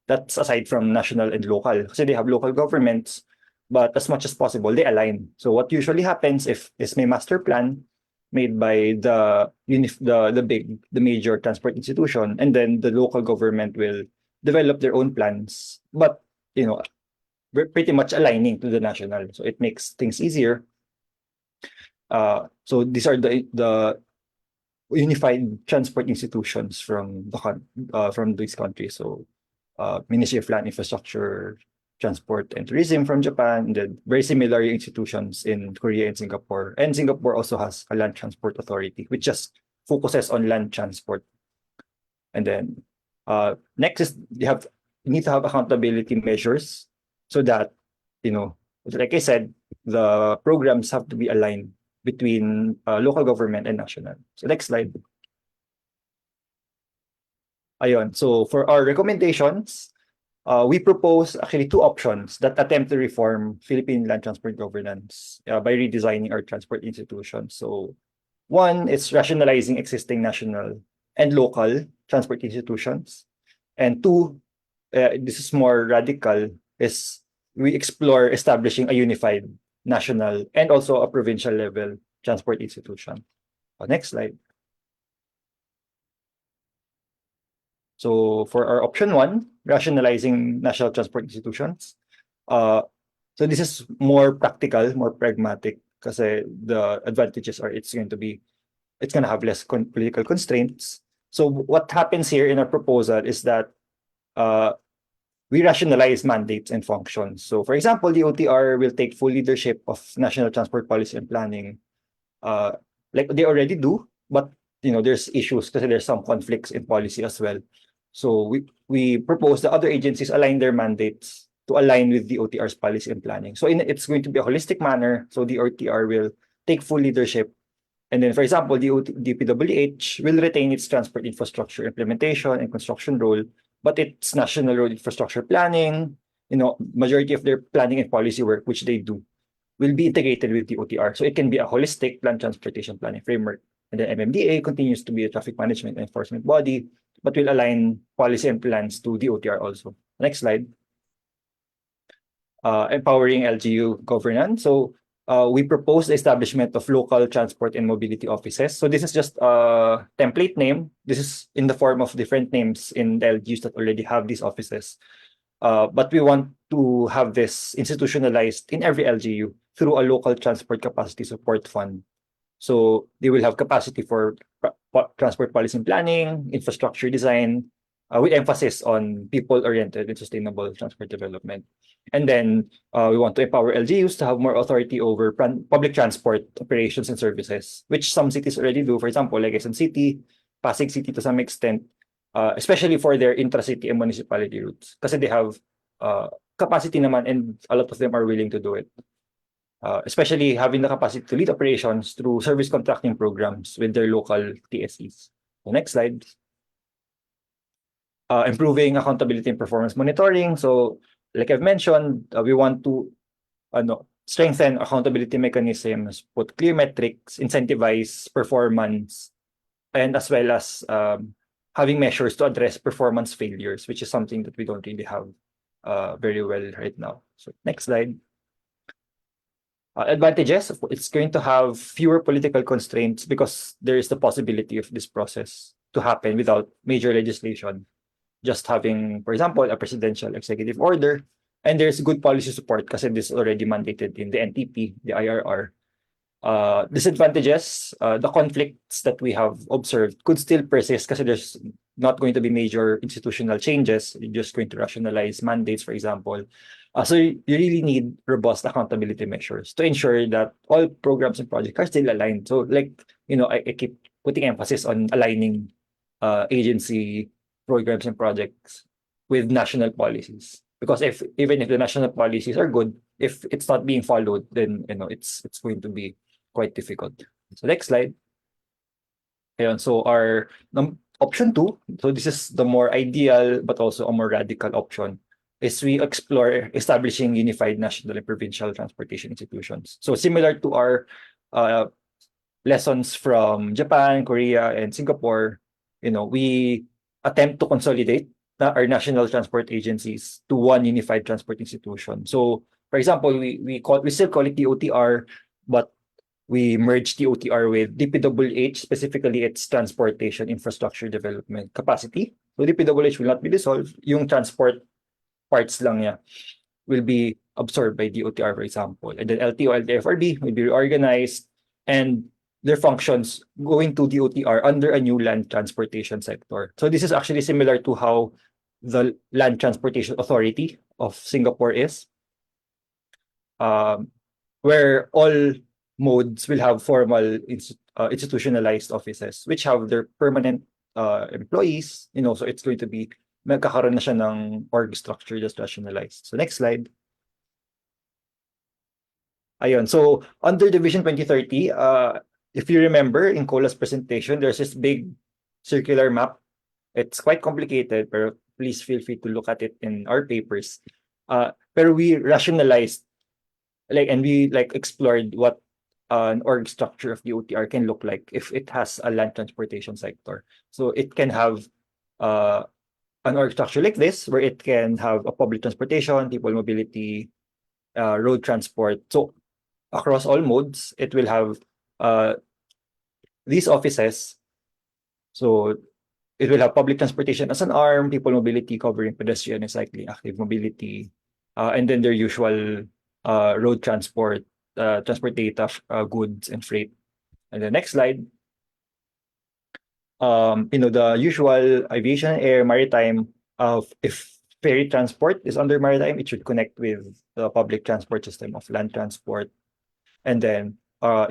Speaker 5: that's aside from national and local, kasi they have local governments, but as much as possible they align. So what usually happens if is may master plan, made by the major transport institution, and then the local government will develop their own plans, but we're pretty much aligning to the national, so it makes things easier. So these are the unified transport institutions from these countries. So Ministry of Land, Infrastructure, Transport and Tourism from Japan, and then very similar institutions in Korea and Singapore. And Singapore also has a land transport authority, which just focuses on land transport. And then next is you need to have accountability measures so that, like I said, the programs have to be aligned between local government and national. So next slide. Ayun. So for our recommendations, we propose actually two options that attempt to reform Philippine land transport governance by redesigning our transport institutions. So one is rationalizing existing national and local transport institutions. And two, this is more radical, is we explore establishing a unified national and also a provincial level transport institution. Next slide. So for our option one, rationalizing national transport institutions. So this is more practical, more pragmatic, kasi the advantages are it's going to have less political constraints. So what happens here in our proposal is that we rationalize mandates and functions. So for example, the OTR will take full leadership of national transport policy and planning, like they already do, but there's issues because there's some conflicts in policy as well. So we propose that other agencies align their mandates to align with the OTR's policy and planning. So it's going to be a holistic manner. So the OTR will take full leadership. And then, for example, the DPWH will retain its transport infrastructure implementation and construction role, but its national road infrastructure planning, majority of their planning and policy work, which they do, will be integrated with the OTR. So it can be a holistic land transportation planning framework. And then MMDA continues to be a traffic management and enforcement body, but will align policy and plans to the OTR also. Next slide. Empowering LGU governance. So we propose the establishment of local transport and mobility offices. So this is just a template name. This is in the form of different names in the LGUs that already have these offices. But we want to have this institutionalized in every LGU through a local transport capacity support fund. So they will have capacity for transport policy and planning, infrastructure design, with emphasis on people-oriented and sustainable transport development. And then we want to empower LGUs to have more authority over public transport operations and services, which some cities already do. For example, like Quezon City, Pasig City to some extent, especially for their intracity and municipality routes. Kasi they have capacity naman and a lot of them are willing to do it. Especially having the capacity to lead operations through service contracting programs with their local TSEs. So next slide. Improving accountability and performance monitoring. So like I've mentioned, we want to strengthen accountability mechanisms, put clear metrics, incentivize performance, and as well as having measures to address performance failures, which is something that we don't really have very well right now. So next slide. Advantages, it's going to have fewer political constraints because there is the possibility of this process to happen without major legislation. Just having, for example, a presidential executive order, and there's good policy support because this is already mandated in the NTP, the IRR. Disadvantages, the conflicts that we have observed could still persist because there's not going to be major institutional changes. You're just going to rationalize mandates, for example. So you really need robust accountability measures to ensure that all programs and projects are still aligned. So like, I keep putting emphasis on aligning agency programs and projects with national policies. Because even if the national policies are good, if it's not being followed, then it's going to be quite difficult. So next slide. Ayan, so our option 2, so this is the more ideal but also a more radical option, is we explore establishing unified national and provincial transportation institutions. So similar to our lessons from Japan, Korea, and Singapore, we attempt to consolidate our national transport agencies to one unified transport institution. So, for example, we still call it the OTR, but we merged DOTR with DPWH, specifically its transportation infrastructure development capacity. So DPWH will not be dissolved. Yung transport parts lang niya will be absorbed by DOTR, for example. And then LTO, LTFRB will be reorganized and their functions going to DOTR under a new land transportation sector. So this is actually similar to how the Land Transportation Authority of Singapore is, where all modes will have formal institutionalized offices, which have their permanent employees. So it's going to be magkakaroon na siya ng org structure just rationalized. So next slide. Ayun. So under Division 2030, if you remember in Cola's presentation, there's this big circular map. It's quite complicated, but please feel free to look at it in our papers. Pero we rationalized, and we explored what an org structure of the OTR can look like if it has a land transportation sector. So it can have an org structure like this, where it can have a public transportation, people mobility, road transport. So across all modes, it will have these offices. So it will have public transportation as an arm, people mobility covering pedestrian and cycling, active mobility, and then their usual road transport, transport data, goods and freight. And the next slide. The usual aviation, air, maritime. If ferry transport is under maritime, it should connect with the public transport system of land transport, and then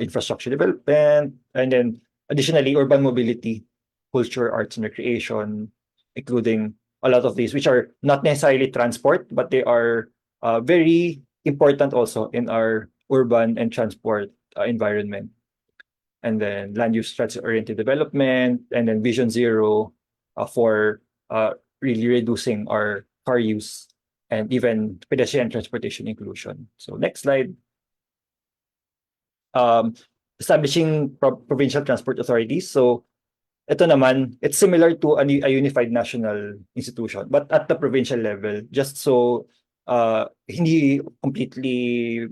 Speaker 5: infrastructure development, and then additionally urban mobility, culture, arts and recreation, including a lot of these, which are not necessarily transport, but they are very important also in our urban and transport environment. And then land use strategy-oriented development, and then Vision Zero for really reducing our car use and even pedestrian transportation inclusion. So next slide. Establishing provincial transport authorities. So ito naman, it's similar to a unified national institution, but at the provincial level, just so hindi completely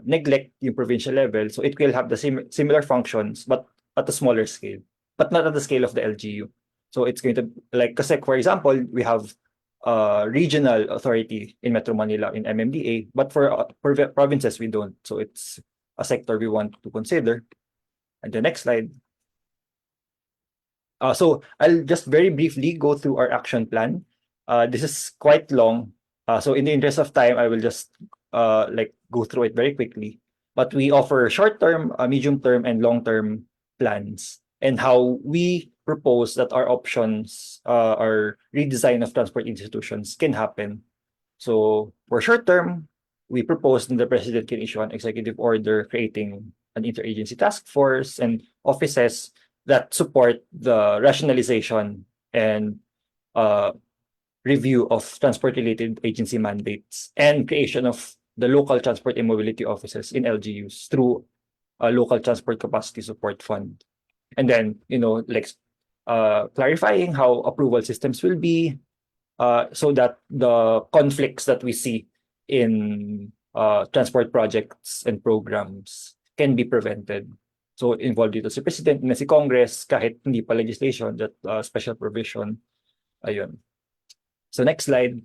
Speaker 5: neglect yung provincial level. So it will have the similar functions, but at a smaller scale, but not at the scale of the LGU. So it's going to, kasi for example, we have regional authority in Metro Manila in MMDA, but for provinces, we don't. So it's a sector we want to consider. And the next slide. So I'll just very briefly go through our action plan. This is quite long. So in the interest of time, I will just go through it very quickly. But we offer short-term, medium-term, and long-term plans, and how we propose that our options, our redesign of transport institutions can happen. So for short-term, we propose that the president can issue an executive order creating an interagency task force and offices that support the rationalization and review of transport-related agency mandates and creation of the local transport and mobility offices in LGUs through a local transport capacity support fund. And then, clarifying how approval systems will be, so that the conflicts that we see in transport projects and programs can be prevented. So involved dito si President na si Congress, kahit hindi pa legislation, that special provision. Ayun. So next slide.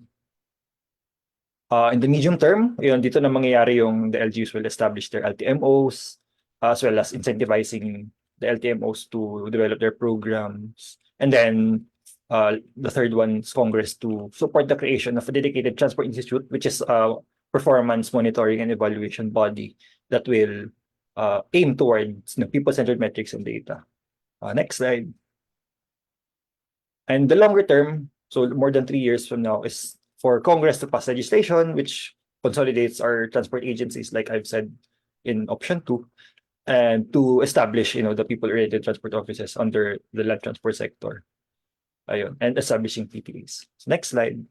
Speaker 5: In the medium term, dito na mangyayari yung the LGUs will establish their LTMOs, as well as incentivizing the LTMOs to develop their programs. And then the third one is Congress to support the creation of a dedicated transport institute, which is a performance monitoring and evaluation body that will aim towards people-centered metrics and data. Next slide. And the longer term, so more than 3 years from now, is for Congress to pass legislation which consolidates our transport agencies, like I've said in option 2, and to establish, the people-related transport offices under the land transport sector. Ayun, and establishing PTAs. So next slide.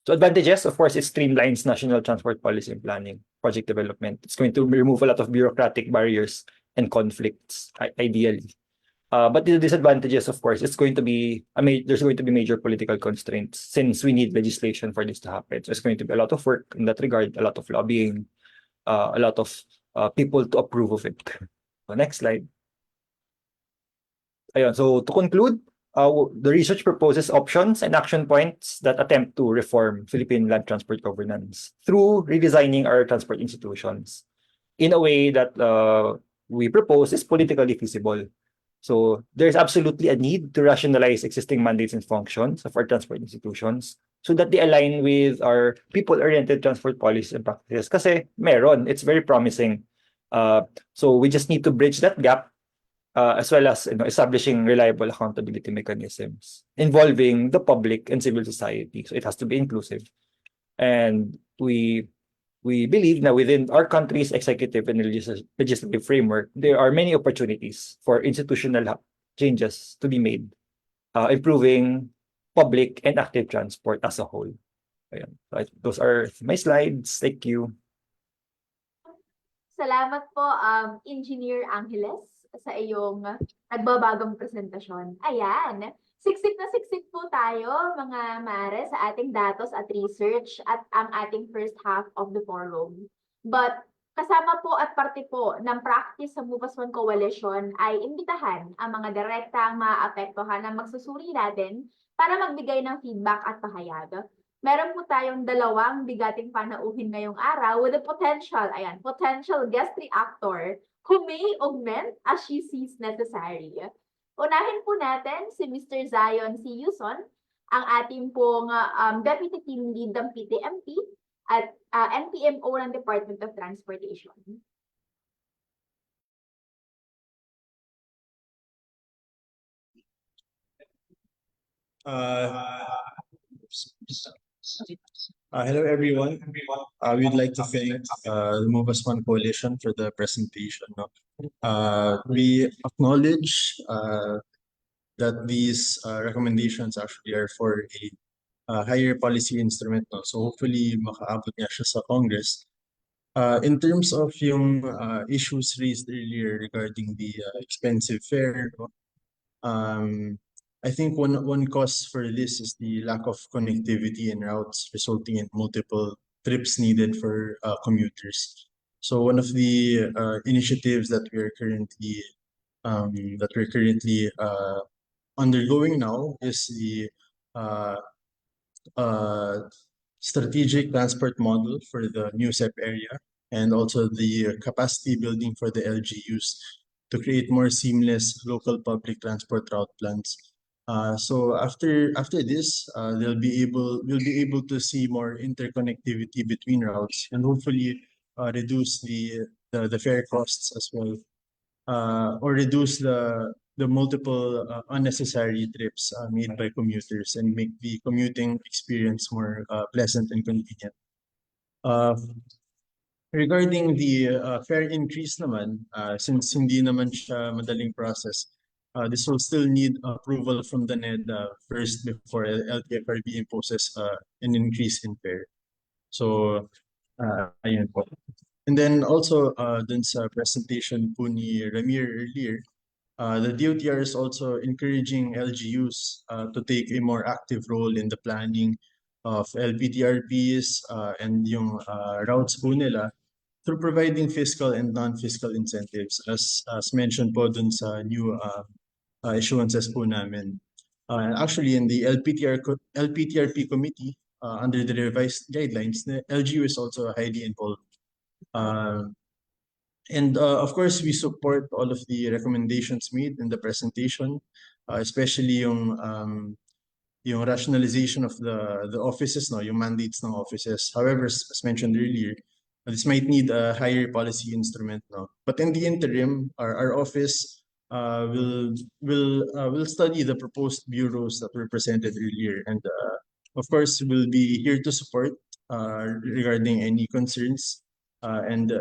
Speaker 5: So advantages, of course, it streamlines national transport policy and planning, project development. It's going to remove a lot of bureaucratic barriers and conflicts, ideally. But the disadvantages, of course, there's going to be major political constraints since we need legislation for this to happen. So it's going to be a lot of work in that regard, a lot of lobbying, a lot of people to approve of it. So next slide. Ayun, so to conclude, the research proposes options and action points that attempt to reform Philippine land transport governance through redesigning our transport institutions in a way that we propose is politically feasible. So there's absolutely a need to rationalize existing mandates and functions of our transport institutions so that they align with our people-oriented transport policies and practices. Kasi meron, it's very promising. So we just need to bridge that gap as well as establishing reliable accountability mechanisms involving the public and civil society. So it has to be inclusive. And we believe that within our country's executive and legislative framework, there are many opportunities for institutional changes to be made, improving public and active transport as a whole. Ayan. So those are my slides. Thank you.
Speaker 2: Salamat po, Engineer Angeles, sa iyong nagbabagong presentasyon. Ayan, siksik na siksik po tayo, mga mare, sa ating datos at research at ang ating first half of the forum. But kasama po at parte po ng practice sa Move as One Coalition ay imbitahan ang mga direktang maapektuhan na magsusuri natin para magbigay ng feedback at pahayag. Meron po tayong dalawang bigating panauhin ngayong araw with a potential guest reactor who may augment as she sees necessary. Unahin po natin si Mr. Zion C. Yuson, ang ating pong Deputy Team Lead ng PTMP at NPMO ng Department of Transportation.
Speaker 6: Hello, everyone. We'd like to thank the Move as One Coalition for the presentation. We acknowledge that these recommendations actually are for a higher policy instrument. No? So hopefully makaabot niya siya sa Congress. In terms of yung issues raised earlier regarding the expensive fare, I think one cause for this is the lack of connectivity and routes, resulting in multiple trips needed for commuters. So one of the initiatives that we're currently undergoing now is the strategic transport model for the new SEP area, and also the capacity building for the LGUs to create more seamless local public transport route plans. So after this, we'll be able to see more interconnectivity between routes and hopefully reduce the fare costs as well, or reduce the multiple unnecessary trips made by commuters and make the commuting experience more pleasant and convenient. Regarding the fare increase naman, since hindi naman siya madaling process, this will still need approval from the NEDA first before LTFRB imposes an increase in fare. So, ayun po. And then also, dun sa presentation po ni Ramir earlier, the DOTR is also encouraging LGUs to take a more active role in the planning of LPTRPs and yung routes po nila through providing fiscal and non-fiscal incentives as mentioned po dun sa new issuances po namin. Actually, in the LPTRP committee, under the revised guidelines, the LGU is also highly involved. And of course, we support all of the recommendations made in the presentation, especially yung rationalization of the offices, no, yung mandates ng offices. However, as mentioned earlier, this might need a higher policy instrument, no. But in the interim, our office will study the proposed bureaus that were presented earlier, and of course, we'll be here to support regarding any concerns. And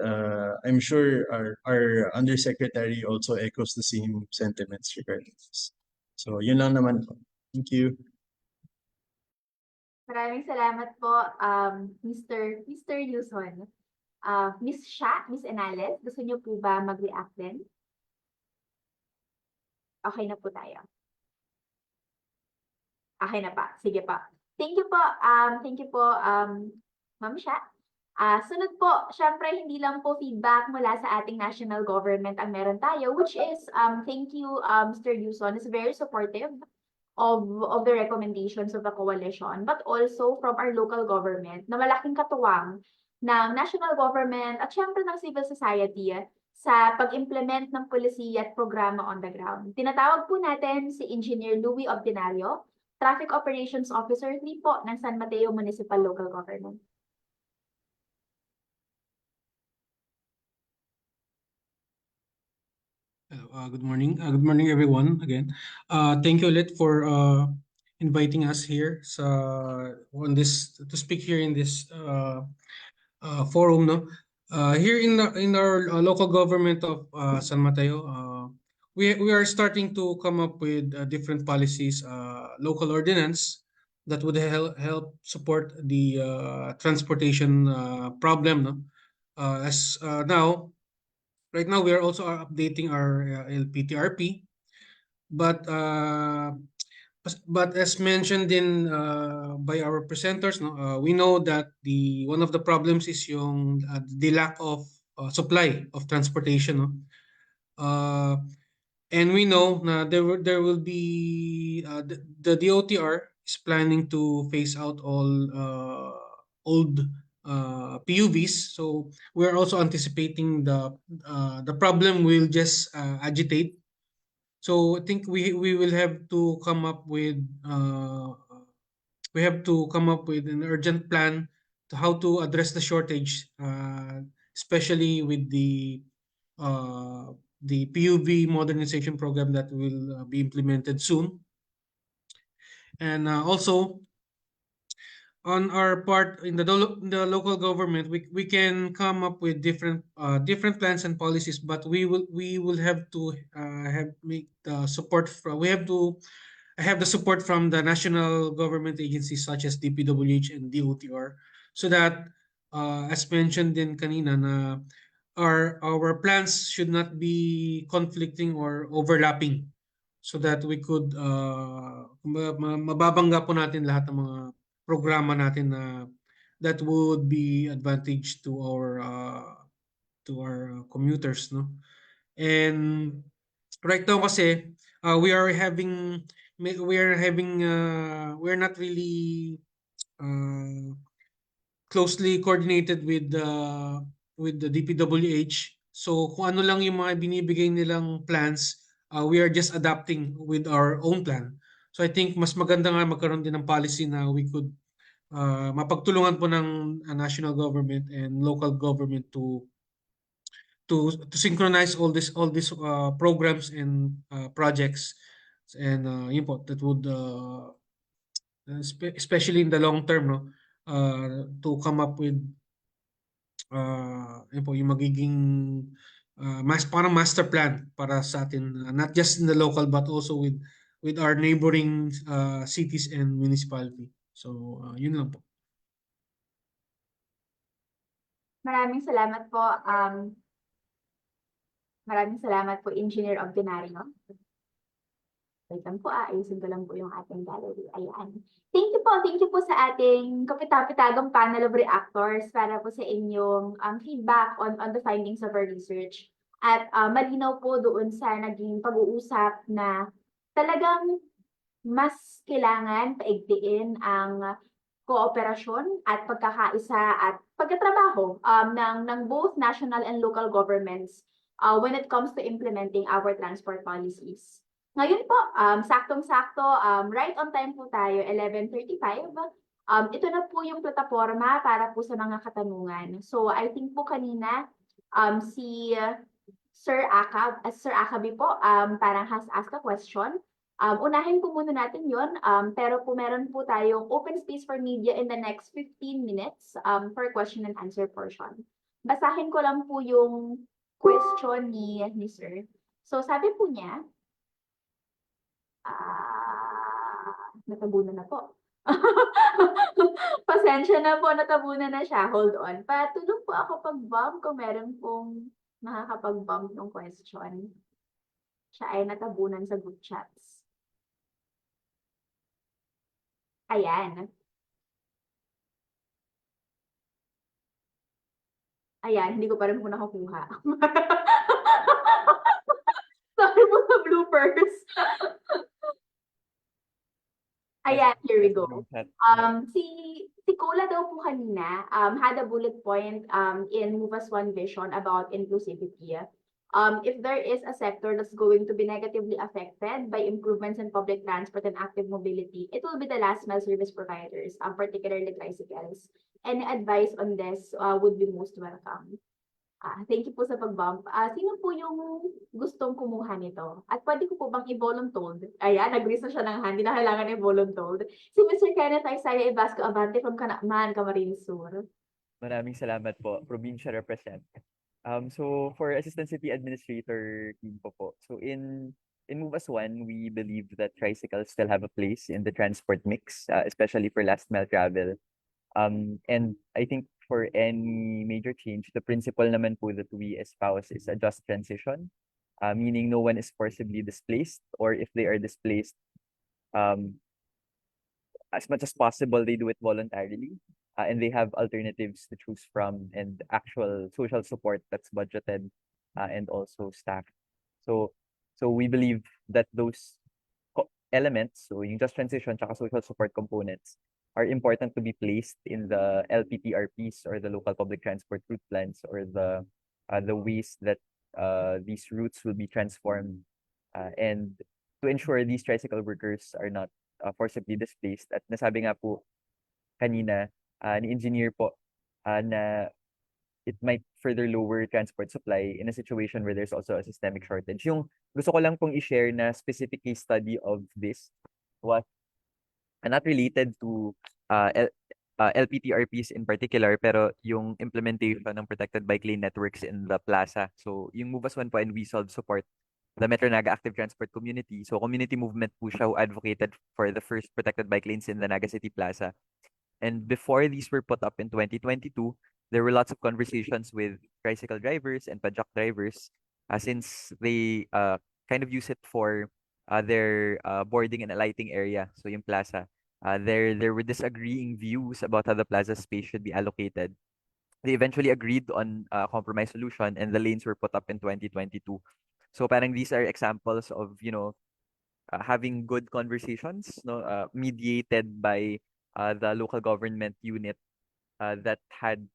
Speaker 6: I'm sure our undersecretary also echoes the same sentiments regarding this. So yun lang naman po. Thank you.
Speaker 2: Maraming salamat po, Mr. Yuson. Miss Enales, gusto niyo po ba mag-react din? Okay na po tayo. Okay na pa. Sige pa. Thank you po, Ma'am Sha. Sunod po, syempre hindi lang po feedback mula sa ating national government ang meron tayo, which is thank you Mr. Yuson, is very supportive of the recommendations of the coalition, but also from our local government na malaking katuwang ng national government at syempre ng civil society sa pag-implement ng polisiya at programa on the ground. Tinatawag po natin si Engineer Louie Ordinario, Traffic Operations Officer 3 po ng San Mateo Municipal Local Government.
Speaker 7: Good morning. Good morning, everyone. Again, thank you, Lit, for inviting us here on this to speak here in this forum. No, here in our local government of San Mateo, we are starting to come up with different policies, local ordinance that would help support the transportation problem. No, right now, we are also updating our LPTRP, but as mentioned by our presenters, no, we know that one of the problems is the lack of supply of transportation. No? And we know na there will be the DOTR is planning to phase out all old PUVs. So we're also anticipating the problem will just agitate. So I think we will have to come up with an urgent plan to how to address the shortage, especially with the PUV modernization program that will be implemented soon. And also, on our part in the local government, we can come up with different plans and policies, but we will have to have the support from the national government agencies such as DPWH and DOTR, so that as mentioned din kanina na our plans should not be conflicting or overlapping, so that we could mababangga po natin lahat ng mga programa natin that would be advantage to our commuters, no? And right now kasi we're not really closely coordinated with the DPWH. So kung ano lang yung mga binibigay nilang plans, we are just adapting with our own plan. So I think mas maganda nga magkaroon din ng policy na we could mapagtulungan po ng national government and local government to synchronize all these programs and projects, and yun po, that would especially in the long term, no, to come up with yun po, yung magiging parang master plan para sa atin, not just in the local but also with our neighboring cities and municipality. So yun lang po.
Speaker 2: Maraming salamat po. Maraming salamat po, Engineer Ordinario. Wait lang po, ayusin ko lang po yung ating gallery. Ayan. Thank you po sa ating kapitapitagang panel of reactors para po sa inyong feedback on the findings of our research. At malinaw po doon sa naging pag-uusap na talagang mas kailangan paigtiin ang kooperasyon at pagkakaisa at pagkatrabaho ng both national and local governments when it comes to implementing our transport policies. Ngayon po, saktong-sakto, right on time po tayo, 11:35. Ito na po yung plataforma para po sa mga katanungan. So I think po kanina si Sir Akabi po parang has asked a question. Unahin po muna natin yon, pero po meron po tayong open space for media in the next 15 minutes for question and answer portion. Basahin ko lang po yung question ni Sir. So sabi po niya, natabunan na po. Pasensya na po, natabunan na siya. Hold on. Patulong po ako pag-bump kung meron pong nakakapag-bump ng question. Siya ay natabunan sa group chats. Ayan. Ayan, hindi ko pa rin po nakukuha. Sorry po sa bloopers. Ayan, here we go.
Speaker 1: Yung chat.
Speaker 2: Si Cola daw po kanina had a bullet point in Move as One vision about inclusivity. If there is a sector that's going to be negatively affected by improvements in public transport and active mobility, it will be the last mile service providers, particularly tricycles. Any advice on this would be most welcome. Thank you po sa pag-bump. Sino po yung gustong kumuha nito? At pwede ko po bang i-voluntold? Ayan, nag-raise na siya ng hand. Hindi na kailangan i-voluntold. Si Mr. Kenneth Isaiah Ebasco Abante from Canacman, Camarines Sur.
Speaker 1: Maraming salamat po. Probinsya represent. So for Assistant City Administrator team po. So in Move as One, we believe that tricycles still have a place in the transport mix, especially for last mile travel. And I think for any major change, the principle naman po that we espouse is a just transition, meaning no one is forcibly displaced, or if they are displaced, as much as possible, they do it voluntarily, and they have alternatives to choose from and actual social support that's budgeted, and also staffed. So we believe that those elements, so yung just transition tsaka social support components, are important to be placed in the LPTRPs or the local public transport route plans, or the ways that these routes will be transformed, and to ensure these tricycle workers are not forcibly displaced. At nasabi nga po kanina ni engineer po na it might further lower transport supply in a situation where there's also a systemic shortage. Yung gusto ko lang pong i-share na specific case study of this was not related to LPTRPs in particular, pero yung implementation ng protected bike lane networks in the plaza. So yung Move as One po and We Solve support the Metro Naga Active Transport community. So community movement po siya who advocated for the first protected bike lanes in the Naga City Plaza. And before these were put up in 2022, there were lots of conversations with tricycle drivers and pajak drivers, since they kind of use it for their boarding and alighting area, so yung plaza. There were disagreeing views about how the plaza space should be allocated. They eventually agreed on a compromise solution, and the lanes were put up in 2022. So parang these are examples of, having good conversations, no, mediated by the local government unit, that had,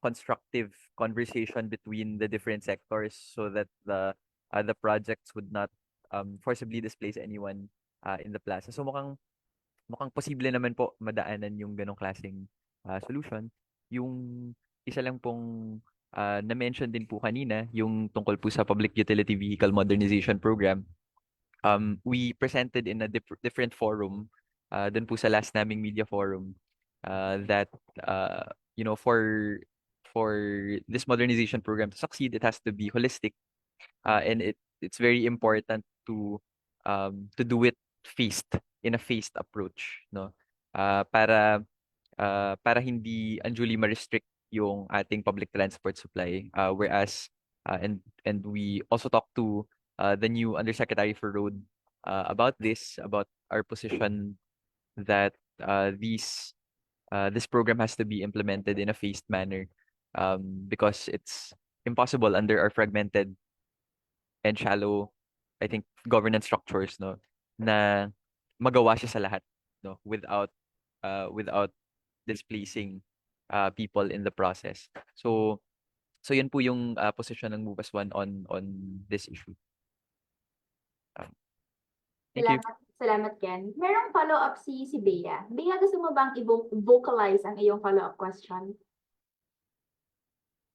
Speaker 1: constructive conversation between the different sectors, so that the projects would not forcibly displace anyone in the plaza. So mukhang posible naman po madaanan yung ganong klaseng solution. Yung isa lang pong na-mention din po kanina, yung tungkol po sa Public Utility Vehicle Modernization Program. We presented in a different forum, dun po sa last naming media forum, that for this modernization program to succeed, it has to be holistic, and it's very important to do it in a phased approach, no, para hindi unduly ma-restrict yung ating public transport supply, whereas and we also talked to the new Undersecretary for Road about our position that this program has to be implemented in a phased manner, because it's impossible under our fragmented and shallow, I think, governance structures, no, na magawa siya sa lahat, no, without displeasing people in the process. So yun po yung position ng Move as One on this issue. Thank you.
Speaker 2: Salamat, Ken. Merong follow-up si Bea. Bea, gusto mo bang i-vocalize ang iyong follow-up question?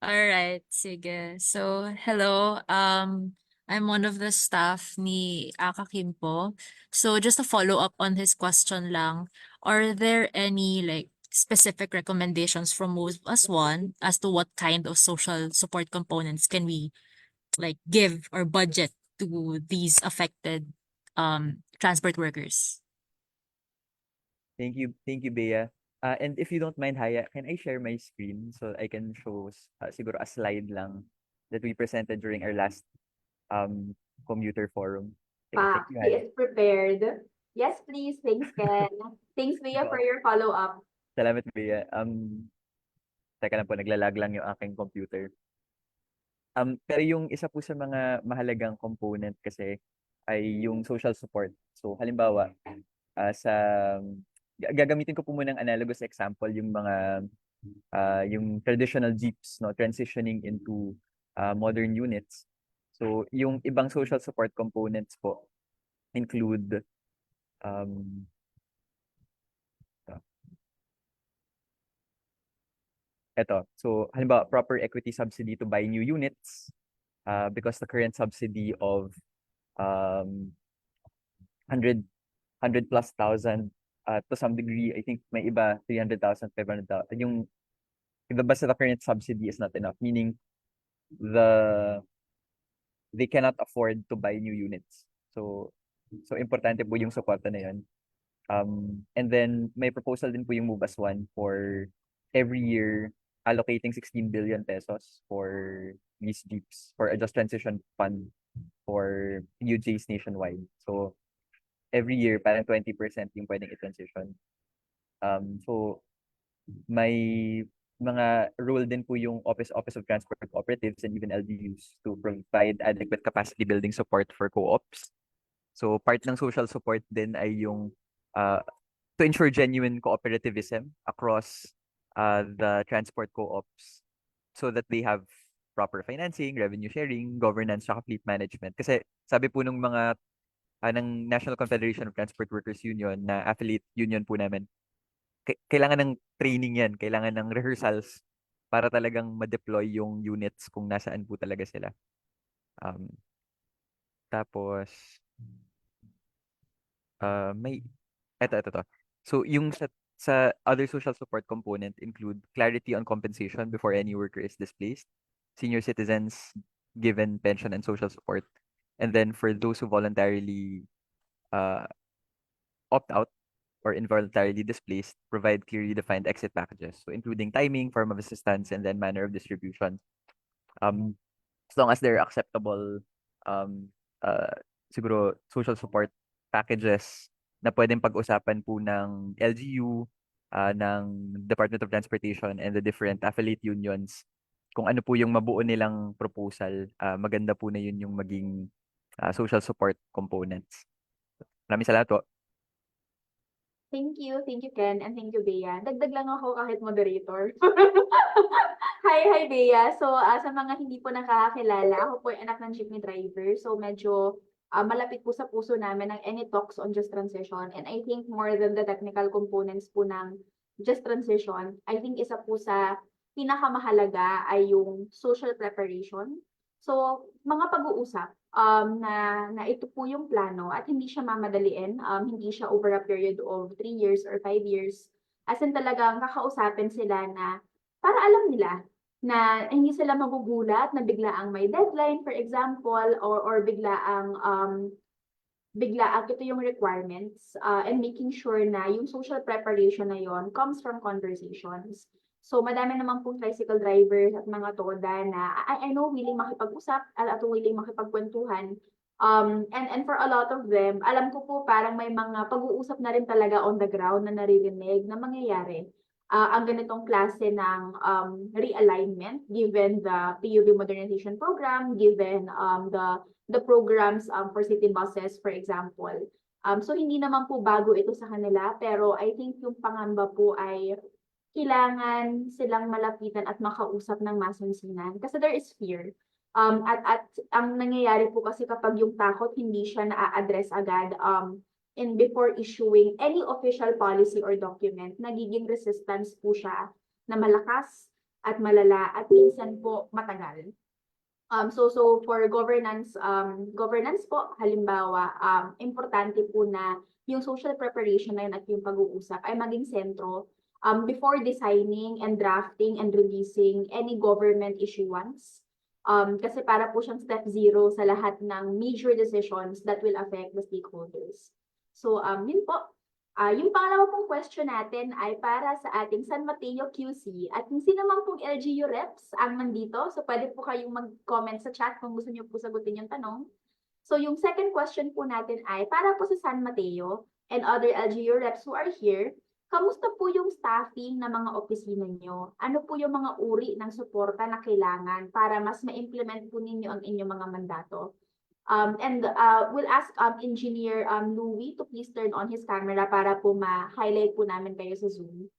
Speaker 8: All right, sige. So, hello. I'm one of the staff ni Aka Kimpo. So, just to follow up on his question lang, are there any specific recommendations from Move as One as to what kind of social support components can we give or budget to these affected transport workers?
Speaker 1: Thank you, Bea. And if you don't mind, Haya, can I share my screen so I can show siguro a slide lang that we presented during our last commuter forum? Thank you,
Speaker 2: He
Speaker 1: Haya.
Speaker 2: is prepared. Yes, please. Thanks, Ken. Thanks, Bea, for your follow-up.
Speaker 1: Salamat, Bea. Teka lang po, naglalag lang yung aking computer. Pero yung isa po sa mga mahalagang component kasi ay yung social support. So halimbawa, sa gagamitin ko po muna ng analogous example yung mga yung traditional jeeps, no, transitioning into modern units. So yung ibang social support components po include um, eto. So halimbawa, proper equity subsidy to buy new units because the current subsidy of 100 plus thousand to some degree, I think may iba 300,000, 500,000. Yung iba basta the current subsidy is not enough, meaning they cannot afford to buy new units. So importante po yung suporta na yun. And then may proposal din po yung Move as One for every year allocating 16 billion pesos for these jeeps for a just transition fund for UJs nationwide. So every year parang 20% yung pwedeng i-transition. So may mga role din po yung Office of Transport Cooperatives and even LGUs to provide adequate capacity building support for co-ops. So part ng social support din ay yung to ensure genuine cooperativism across the transport co-ops so that they have proper financing, revenue sharing, governance, saka fleet management. Kasi sabi po nung mga ng National Confederation of Transport Workers Union na affiliate union po namin, kailangan ng training yan, kailangan ng rehearsals para talagang ma-deploy yung units kung nasaan po talaga sila. Tapos, may, eto. So, yung sa other social support component include clarity on compensation before any worker is displaced, senior citizens given pension and social support, and then for those who voluntarily opt out or involuntarily displaced, provide clearly defined exit packages. So including timing, form of assistance, and then manner of distribution. As long as they're acceptable, siguro social support packages na pwedeng pag-usapan po ng LGU, ng Department of Transportation, and the different affiliate unions. Kung ano po yung mabuo nilang proposal, maganda po na yun yung maging social support components. Maraming salamat po.
Speaker 2: Thank you, Ken, and thank you, Bea. Dagdag lang ako kahit moderator. Hi, Bea. So, sa mga hindi po nakakakilala, ako po ay anak ng jeepney driver. So, medyo malapit po sa puso namin ang any talks on just transition. And I think more than the technical components po ng just transition, I think isa po sa pinakamahalaga ay yung social preparation. So, mga pag-uusap na ito po yung plano at hindi siya mamadaliin, hindi siya over a period of 3 years or 5 years. As in talagang kakausapin sila na para alam nila na hindi sila magugulat na biglaang may deadline, for example, or biglaang ito yung requirements, and making sure na yung social preparation na yon comes from conversations. So madami naman pong tricycle drivers at mga toda na I know willing makipag-usap at willing makipagkwentuhan. And for a lot of them, alam ko po parang may mga pag-uusap na rin talaga on the ground na naririnig na mangyayari. Ang ganitong klase ng realignment given the PUV modernization program, given the programs for city buses, for example. So hindi naman po bago ito sa kanila, pero I think yung pangamba po ay kailangan silang malapitan at makausap ng masinsinan kasi there is fear. At ang nangyayari po kasi kapag yung takot hindi siya na-address agad and before issuing any official policy or document, nagiging resistance po siya na malakas at malala at minsan po matagal. So for governance po, halimbawa, importante po na yung social preparation na yun at yung pag-uusap ay maging sentro before designing and drafting and releasing any government issuance. Kasi para po siyang step zero sa lahat ng major decisions that will affect the stakeholders. So, yun po. Yung pangalawa pong question natin ay para sa ating San Mateo QC. At kung sino man pong LGU reps ang nandito, so pwede po kayong mag-comment sa chat kung gusto niyo po sagutin yung tanong. So yung second question po natin ay para po sa San Mateo and other LGU reps who are here, Kamusta po yung staffing ng mga opisina nyo? Ano po yung mga uri ng suporta na kailangan para mas ma-implement po ninyo ang inyong mga mandato? And we'll ask Engineer Louie to please turn on his camera para po ma-highlight po namin kayo sa Zoom.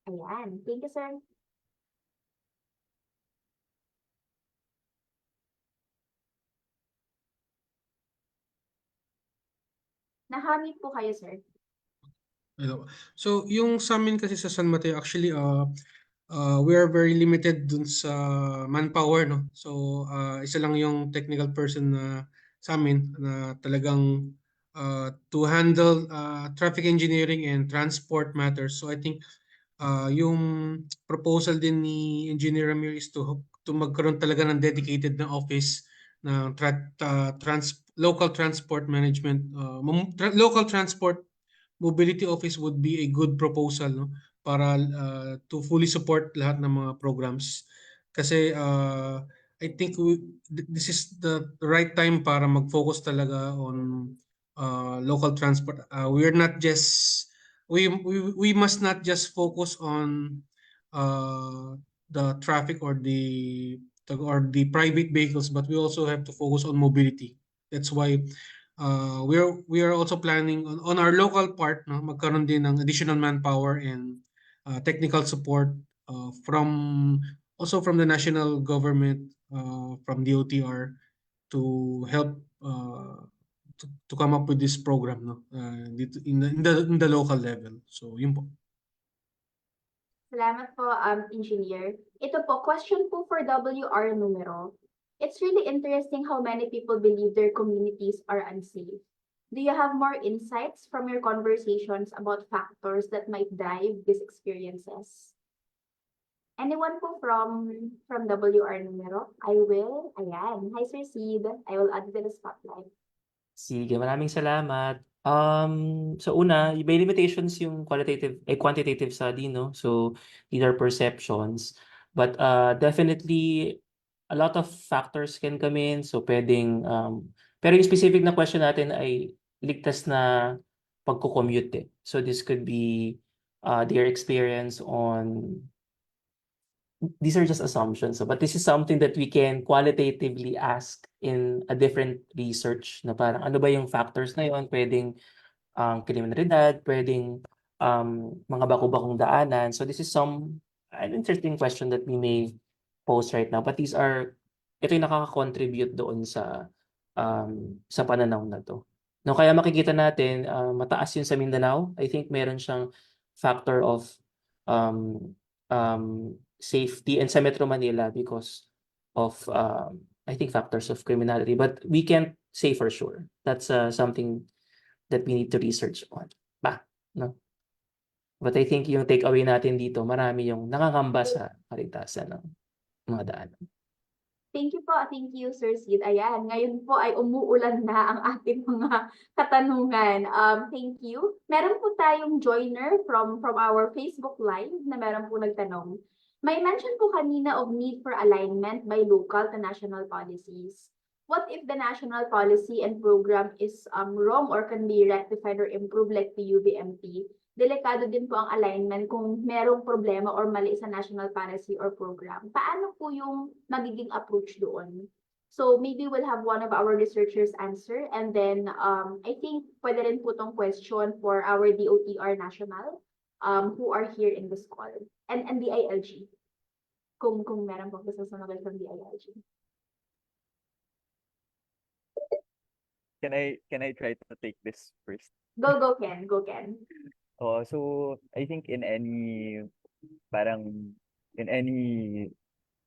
Speaker 2: Ayan. Thank you, sir. Nahamit po kayo, sir.
Speaker 7: Hello. So, yung sa amin kasi sa San Mateo, actually, we are very limited dun sa manpower, no? So, isa lang yung technical person na sa amin na talagang to handle traffic engineering and transport matters. So, I think yung proposal din ni Engineer Ramir is to magkaroon talaga ng dedicated na office ng local transport management, local transport mobility office would be a good proposal, no, para to fully support lahat ng mga programs. Kasi I think this is the right time para mag-focus talaga on local transport. We're not just we must not just focus on uh, the traffic or the private vehicles, but we also have to focus on mobility. That's why we are also planning on our local part, no, magkaroon din ng additional manpower and technical support from also from the national government, from DOTR to help to come up with this program, no, dito in the local level. So yun po.
Speaker 2: Salamat po, Engineer. Ito po, question po for WR Numero. It's really interesting how many people believe their communities are unsafe. Do you have more insights from your conversations about factors that might drive these experiences? Anyone po from WR Numero? I will. Ayan. Hi, Sir Sid. I will add to the spotlight.
Speaker 4: Sige, maraming salamat. So una, may limitations yung quantitative study, no? So these are perceptions. But definitely a lot of factors can come in. So pwedeng pero yung specific na question natin ay ligtas na pagko-commute eh. So this could be their experience on these are just assumptions. So, but this is something that we can qualitatively ask in a different research na parang ano ba yung factors na yun? Pwedeng kriminalidad, pwedeng mga baku-bakong daanan. So this is an interesting question that we may pose right now. But ito yung nakaka-contribute doon sa pananaw na to. No, kaya makikita natin mataas yun sa Mindanao. I think meron siyang factor of safety, and sa Metro Manila because of I think factors of criminality, but we can't say for sure. That's something that we need to research on. No? But I think yung takeaway natin dito, marami yung nakakamba sa kaligtasan ng mga daanan.
Speaker 2: Thank you, Sir Sid. Ayan, ngayon po ay umuulan na ang ating mga katanungan. Thank you. Meron po tayong joiner from our Facebook Live na meron po nagtanong. May mention po kanina of need for alignment by local to national policies. What if the national policy and program is wrong or can be rectified or improved like PUBMP? Delikado din po ang alignment kung merong problema or mali sa national policy or program. Paano po yung magiging approach doon? So maybe we'll have one of our researchers answer, and then I think pwede rin po tong question for our DOTR National who are here in this call, and DILG. Kung meron po gusto sumagot from DILG.
Speaker 1: Can I try to take this first?
Speaker 2: Go Ken.
Speaker 1: So I think in any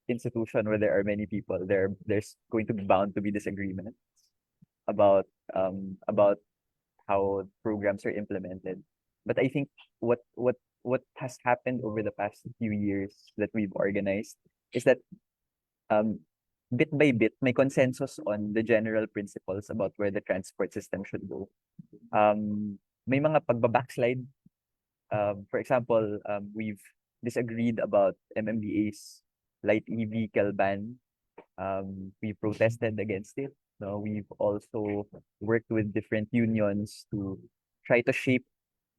Speaker 1: institution where there are many people, there's going to be bound to be disagreements about how programs are implemented. But I think what has happened over the past few years that we've organized is that bit by bit may consensus on the general principles about where the transport system should go. May mga pagbabackslide. For example, we've disagreed about MMDA's light vehicle ban. We protested against it. No, we've also worked with different unions to try to shape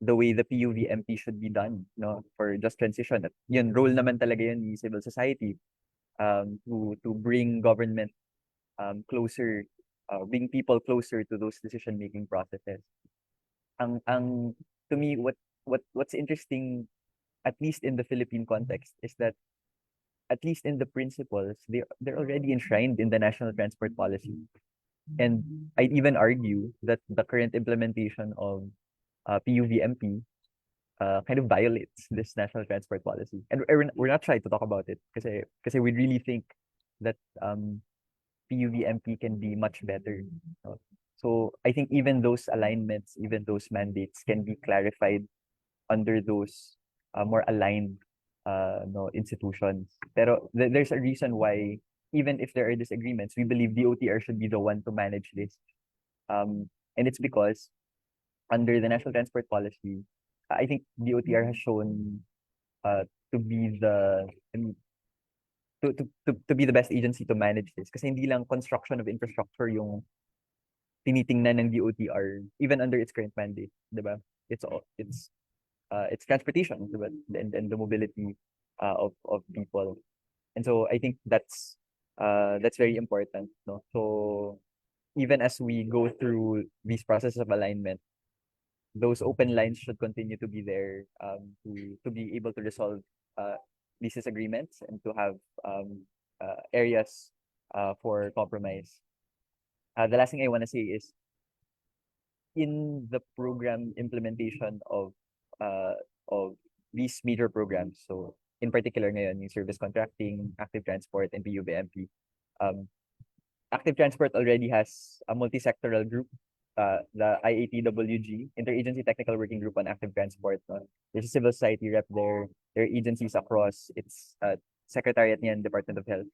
Speaker 1: the way the PUVMP should be done, no, for just transition. At yun, role naman talaga yun ni civil society, to bring government closer, bring people closer to those decision-making processes. Ang to me, what's interesting, at least in the Philippine context, is that at least in the principles, they're already enshrined in the national transport policy. And I'd even argue that the current implementation of PUVMP kind of violates this national transport policy. And we're not shy to talk about it because we really think that PUVMP can be much better. So I think even those alignments, even those mandates can be clarified under those more aligned institutions. Pero there's a reason why, even if there are disagreements, we believe the OTR should be the one to manage this. And it's because under the National Transport Policy, I think the OTR has shown to be to be the best agency to manage this. Kasi hindi lang construction of infrastructure yung tinitingnan ng DOTR, even under its current mandate, diba? It's transportation, diba? And the mobility of people. And so I think that's very important, no? So even as we go through these processes of alignment, those open lines should continue to be there, to be able to resolve these disagreements and to have areas for compromise. The last thing I want to say is, in the program implementation of these major programs, so in particular ngayon, yung service contracting, active transport, and PUVMP, active transport already has a multi-sectoral group, the IATWG, Interagency Technical Working Group on Active Transport. There's a civil society rep there. There are agencies across. It's Secretariat niyan, Department of Health.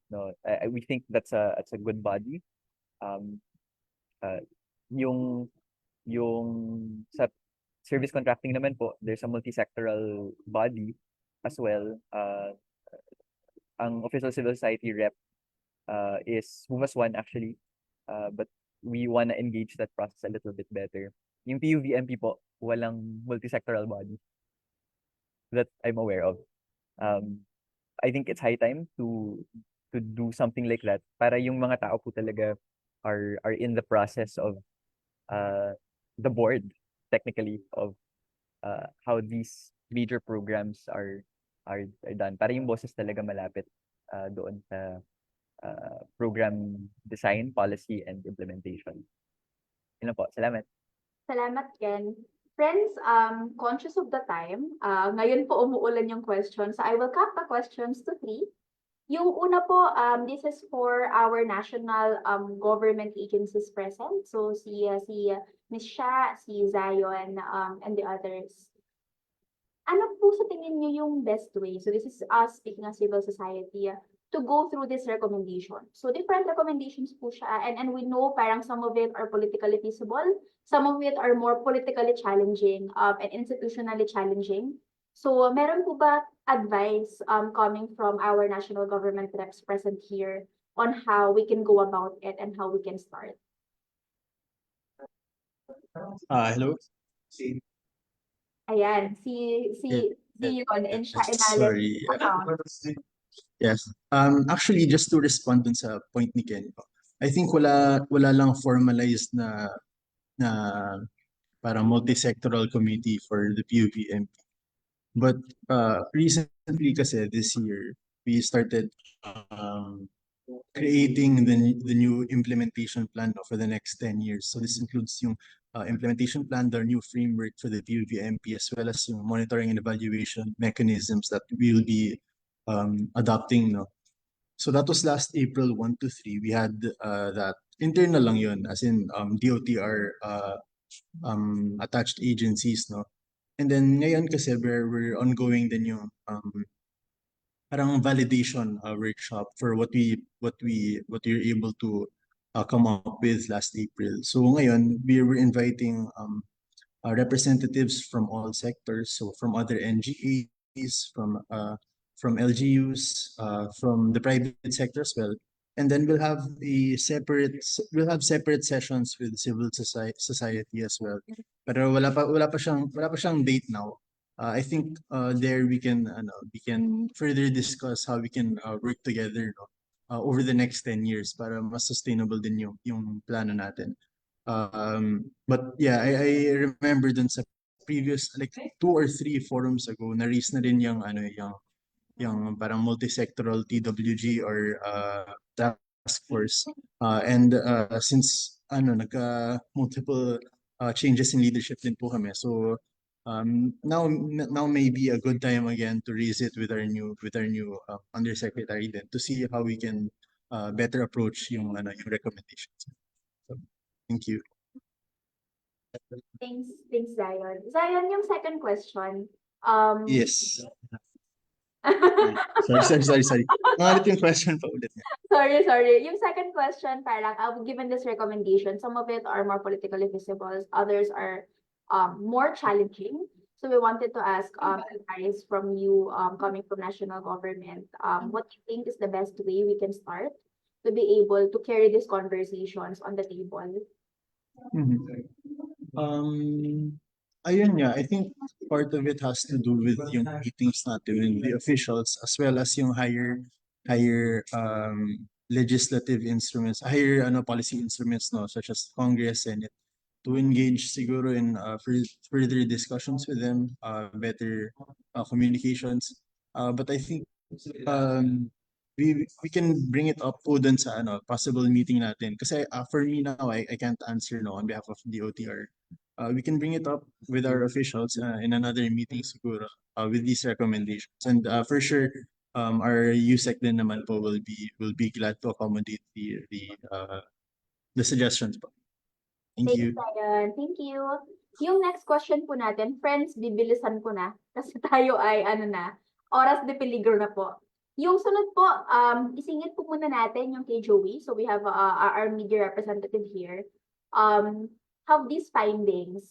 Speaker 1: No, we think that's a good body. Yung sa service contracting naman po, there's a multi-sectoral body as well. Ang official civil society rep is MUVAS 1 actually, but we wanna engage that process a little bit better. Yung PUVMP po, walang multi-sectoral body that I'm aware of. I think it's high time to do something like that para yung mga tao po talaga are in the process of the board, technically, of how these major programs are done. Para yung boses talaga malapit doon sa program design, policy, and implementation. Yun lang po. Salamat.
Speaker 2: Salamat, Ken. Friends, conscious of the time, ngayon po umuulan yung questions. So I will cut the questions to 3. Yung una po, this is for our national government agencies present. So si Ms. Sha, si Zion, and the others. Ano po sa tingin niyo yung best way? So this is us speaking as civil society, to go through this recommendation. So different recommendations po siya, and we know parang some of it are politically feasible, some of it are more politically challenging and institutionally challenging. So meron po ba advice coming from our national government reps present here on how we can go about it and how we can start?
Speaker 6: Hello.
Speaker 2: Ayan, si Zion and Sha
Speaker 6: Sorry. Yes. Actually, just to respond dun sa point ni Ken, I think wala lang formalized na parang multi-sectoral committee for the PUVMP. But recently kasi this year, we started creating the new implementation plan for the next 10 years. So this includes yung implementation plan, the new framework for the PUVMP, as well as yung monitoring and evaluation mechanisms that we will be adopting. No? So that was last April 1 to 3. We had that internal lang yun, as in DOTR attached agencies. No? And then ngayon kasi we're ongoing din yung parang validation workshop for what we're able to come up with last April. So ngayon we were inviting representatives from all sectors, so from other NGAs, from LGUs, from the private sector as well, And then we'll have separate sessions with civil society as well. Pero wala pa siyang date now. I think there we can further discuss how we can work together, no? Over the next 10 years para mas sustainable din yung plano natin. But yeah, I remember dun sa previous like 2 or 3 forums ago na-raise na rin yung parang multi-sectoral TWG or task force. And since multiple changes in leadership din po kami. So now may be a good time again to raise it with our new undersecretary then to see how we can better approach yung recommendations. So, thank you.
Speaker 2: Thanks, Zion. Zion, yung second question.
Speaker 6: Yes. Sorry. Nangalit yung question pa ulit niya.
Speaker 2: Sorry. Yung second question, parang, given this recommendation, some of it are more politically visible, others are more challenging. So we wanted to ask advice from you, coming from national government, what do you think is the best way we can start to be able to carry these conversations on the table?
Speaker 6: Ayun nga, I think part of it has to do with yung meetings natin with the officials as well as yung higher legislative instruments, higher policy instruments, no, such as Congress, Senate, to engage siguro in further discussions with them, better communications. But I think we can bring it up po dun sa possible meeting natin. Kasi for me now, I can't answer no on behalf of the OTR. We can bring it up with our officials in another meeting siguro with these recommendations. And for sure, our USEC din naman po will be glad to accommodate the suggestions po. Thank you.
Speaker 2: Zion. Thank you. Yung next question po natin, friends, bibilisan ko na kasi tayo ay oras de peligro na po. Yung sunod po, isingit po muna natin yung kay Joey. So we have our media representative here. Have these findings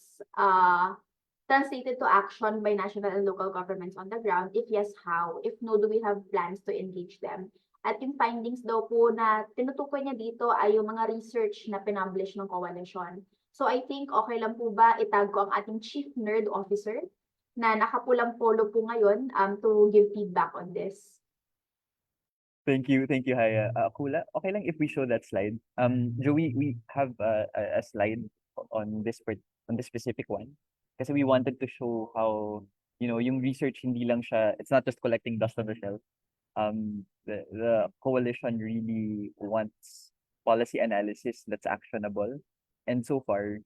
Speaker 2: translated to action by national and local governments on the ground? If yes, how? If no, do we have plans to engage them? At yung findings daw po na tinutukoy niya dito ay yung mga research na pinumblish ng coalition. So I think okay lang po ba itag ko ang ating Chief Nerd Officer na nakapulang polo po ngayon to give feedback on this.
Speaker 1: Thank you, Haya. Kula, okay lang if we show that slide. Joey, we have a slide on this specific one kasi we wanted to show how yung research hindi lang siya, it's not just collecting dust on the shelf. The coalition really wants policy analysis that's actionable, and so far,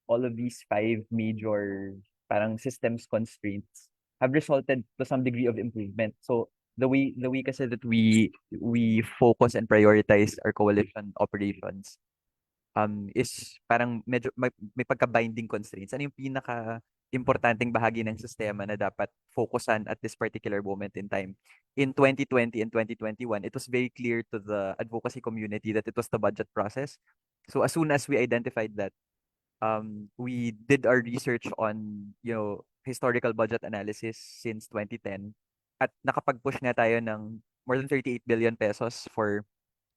Speaker 1: all of these 5 major parang systems constraints have resulted to some degree of improvement. So the way kasi that we focus and prioritize our coalition operations is parang medyo may pagka-binding constraints. Ano yung pinaka-importanting bahagi ng sistema na dapat focusan at this particular moment in time? In 2020 and 2021, it was very clear to the advocacy community that it was the budget process. So as soon as we identified that, we did our research on historical budget analysis since 2010 at nakapag-push nga tayo ng more than 38 billion pesos for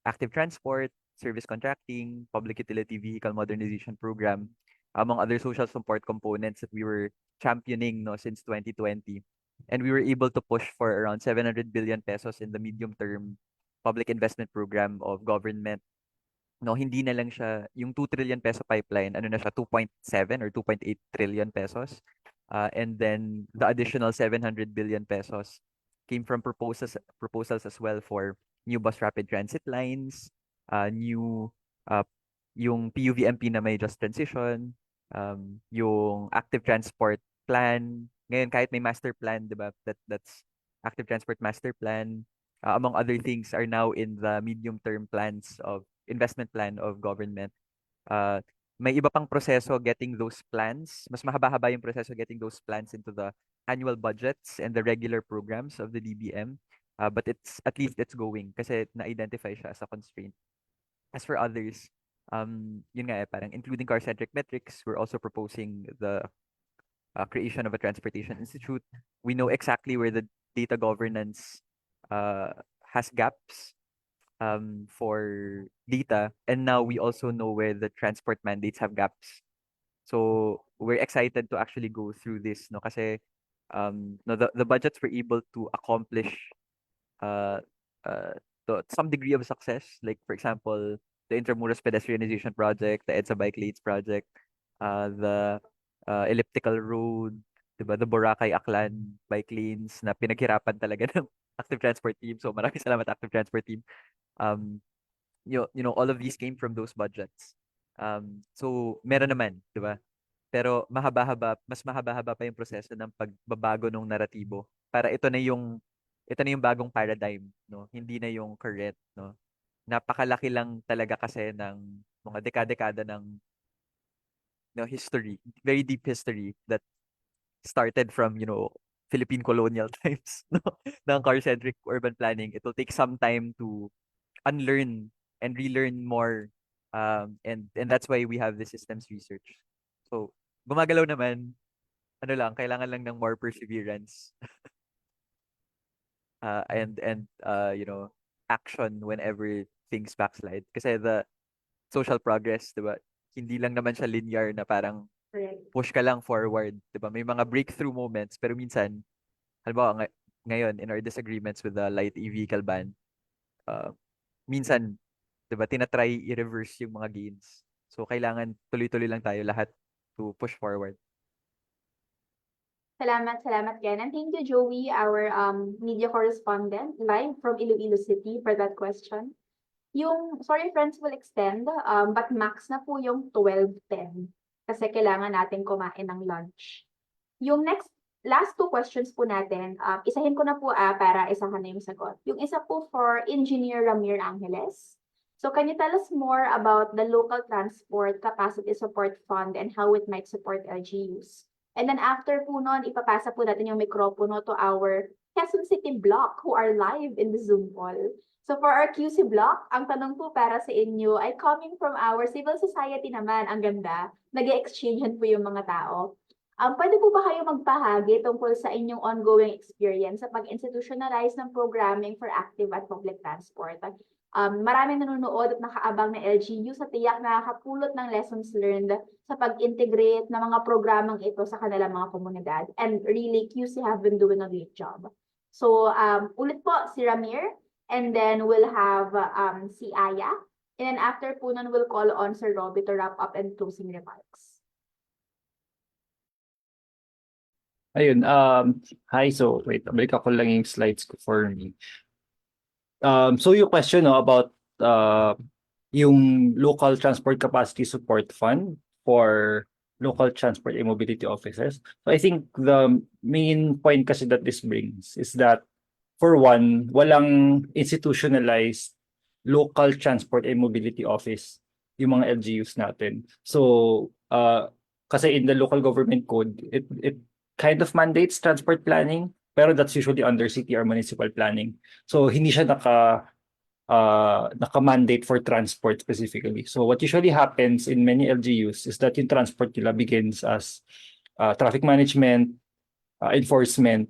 Speaker 1: active transport, service contracting, public utility vehicle modernization program, among other social support components that we were championing since 2020. And we were able to push for around 700 billion pesos in the medium-term public investment program of government. Hindi na lang siya yung 2 trillion peso pipeline, na siya 2.7 or 2.8 trillion pesos. And then the additional 700 billion pesos came from proposals as well for new bus rapid transit lines, yung PUVMP na may just transition, yung active transport plan. Ngayon kahit may master plan, 'di ba? That's active transport master plan, among other things, are now in the medium-term plans of investment plan of government. May iba pang proseso getting those plans. Mas mahaba-haba yung proseso getting those plans into the annual budgets and the regular programs of the DBM. But at least it's going kasi na-identify siya as a constraint. As for others, yun nga parang including car-centric metrics, we're also proposing the creation of a transportation institute. We know exactly where the data governance has gaps. for data, and now we also know where the transport mandates have gaps. So we're excited to actually go through this, no, kasi no, the budgets were able to accomplish uh, to some degree of success. Like for example, the Intramuros pedestrianization project, the EDSA bike lanes project, the elliptical road, diba? The Boracay Aklan bike lanes na pinaghirapan talaga ng active transport team. So maraming salamat active transport team. Um, you know, all of these came from those budgets. So meron naman, diba? Pero mas mahaba-haba pa yung proseso ng pagbabago ng naratibo para ito na yung bagong paradigm, no? Hindi na yung current, no? Napakalaki lang talaga kasi ng mga dekada-dekada ng history, very deep history that started from, Philippine colonial times, no? Ng car-centric urban planning. It will take some time to unlearn and relearn more. And that's why we have the systems research. So, gumagalaw naman, kailangan lang ng more perseverance. And action whenever things backslide. Kasi the social progress, 'di ba? Hindi lang naman siya linear na parang
Speaker 2: Correct.
Speaker 1: push ka lang forward, 'di ba? May mga breakthrough moments pero minsan, halimbawa ngayon in our disagreements with the light e-vehicle ban, minsan, 'di ba, tinatry i-reverse yung mga gains. So kailangan tuloy-tuloy lang tayo lahat to push forward.
Speaker 2: Salamat, Ken. And thank you, Joey, our media correspondent live from Iloilo City for that question. Yung Sorry Friends will extend, but max na po yung 12:10 kasi kailangan natin kumain ng lunch. Yung last two questions po natin, isahin ko na po para isahan na yung sagot. Yung isa po for Engineer Ramir Angeles. So can you tell us more about the Local Transport Capacity Support Fund and how it might support LGUs? And then after po nun, ipapasa po natin yung mikropono to our Quezon City block who are live in the Zoom call. So for our QC block, ang tanong po para sa inyo ay coming from our civil society naman. Ang ganda. Nag-exchangean po yung mga tao. Pwede po ba kayo magpahagi tungkol sa inyong ongoing experience sa pag-institutionalize ng programming for active at public transport? Maraming nanonood at nakaabang na LGU sa tiyak nakakapulot ng lessons learned sa pag-integrate ng mga programang ito sa kanilang mga komunidad. And really, QC have been doing a great job. So, ulit po si Ramir, and then we'll have si Aya. And then after po nun, we'll call on Sir Robby to wrap up and closing remarks.
Speaker 5: Ayun, hi, so wait, balik ako lang yung slides ko for me. So yung question about yung Local Transport Capacity Support Fund for local transport and mobility offices. So I think the main point kasi that this brings is that for one, walang institutionalized local transport and mobility office yung mga LGUs natin. So kasi in the local government code, it kind of mandates transport planning, pero that's usually under city or municipal planning. So hindi siya naka-mandate for transport specifically. So what usually happens in many LGUs is that yung transport nila begins as traffic management, enforcement,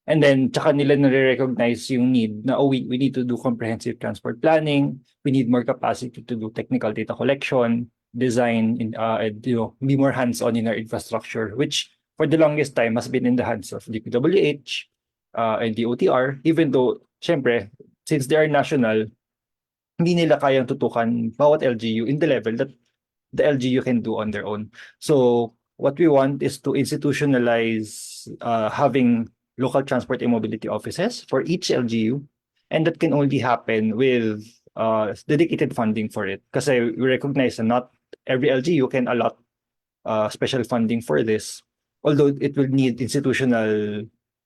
Speaker 5: and then tsaka nila nare-recognize yung need na we need to do comprehensive transport planning, we need more capacity to do technical data collection, design, and be more hands-on in our infrastructure, which for the longest time has been in the hands of DPWH and the OTR, even though, syempre, since they are national, hindi nila kayang tutukan bawat LGU in the level that the LGU can do on their own. So what we want is to institutionalize having local transport and mobility offices for each LGU, and that can only happen with dedicated funding for it. Kasi we recognize that not every LGU can allot special funding for this, although it will need institutional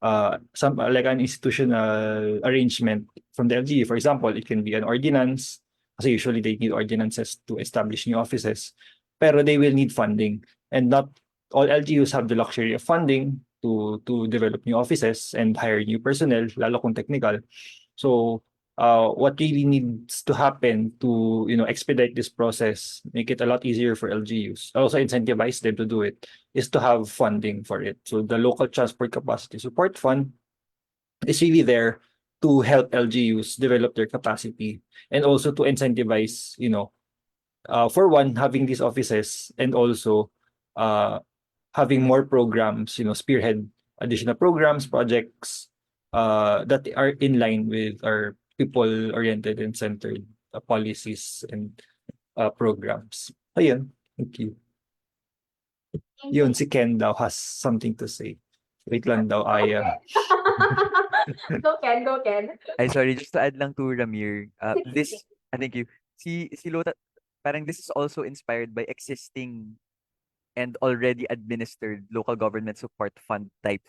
Speaker 5: an institutional arrangement from the LGU. For example, it can be an ordinance, kasi usually they need ordinances to establish new offices, pero they will need funding, and not all LGUs have the luxury of funding to develop new offices and hire new personnel, lalo kung technical. So what really needs to happen to expedite this process, make it a lot easier for LGUs, also incentivize them to do it, is to have funding for it. So the Local Transport Capacity Support Fund is really there to help LGUs develop their capacity and also to incentivize, for one, having these offices and also having more programs, spearhead additional programs, projects that are in line with our people-oriented and centered policies and programs. Ayun, thank you.
Speaker 2: Thank
Speaker 5: Yun,
Speaker 2: you.
Speaker 5: si Ken daw has something to say. Wait lang daw, Aya.
Speaker 2: Go Ken, go Ken.
Speaker 1: Ay, sorry, just to add lang to Ramir,
Speaker 2: Sige,
Speaker 1: this,
Speaker 2: sige.
Speaker 1: thank you. Si Lota, parang this is also inspired by existing and already administered local government support fund type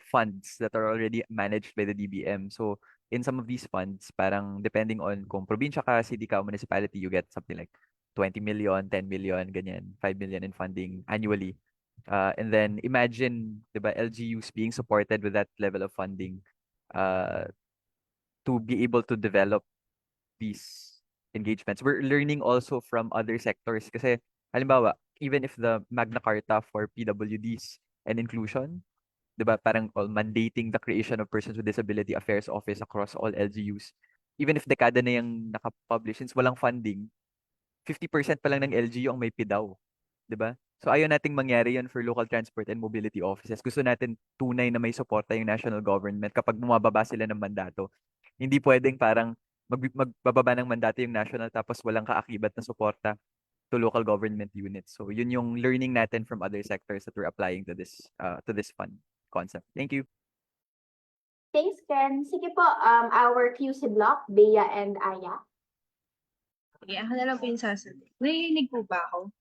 Speaker 1: funds that are already managed by the DBM. So in some of these funds, parang depending on kung probinsya ka, city ka, municipality, you get something like 20 million, 10 million, ganyan, 5 million in funding annually. And then imagine, di ba, LGUs being supported with that level of funding uh, to be able to develop these engagements. We're learning also from other sectors kasi halimbawa, even if the Magna Carta for PWDs and inclusion, 'di ba, parang all mandating the creation of Persons with Disability Affairs Office across all LGUs. Even if dekada na yung nakapublish, since walang funding, 50% pa lang ng LGU ang may PIDAW, 'di ba? So ayaw nating mangyari 'yon for local transport and mobility offices. Gusto natin tunay na may suporta yung national government kapag bumababa sila ng mandato. Hindi pwedeng parang magbababa ng mandato yung national tapos walang kaakibat na suporta to local government units. So yun yung learning natin from other sectors that we're applying to this fund concept. Thank you.
Speaker 2: Thanks, Ken. Sige po, our QC block, Bea and Aya.
Speaker 9: Okay, ako na lang po yung sasagot. Narinig po ba ako?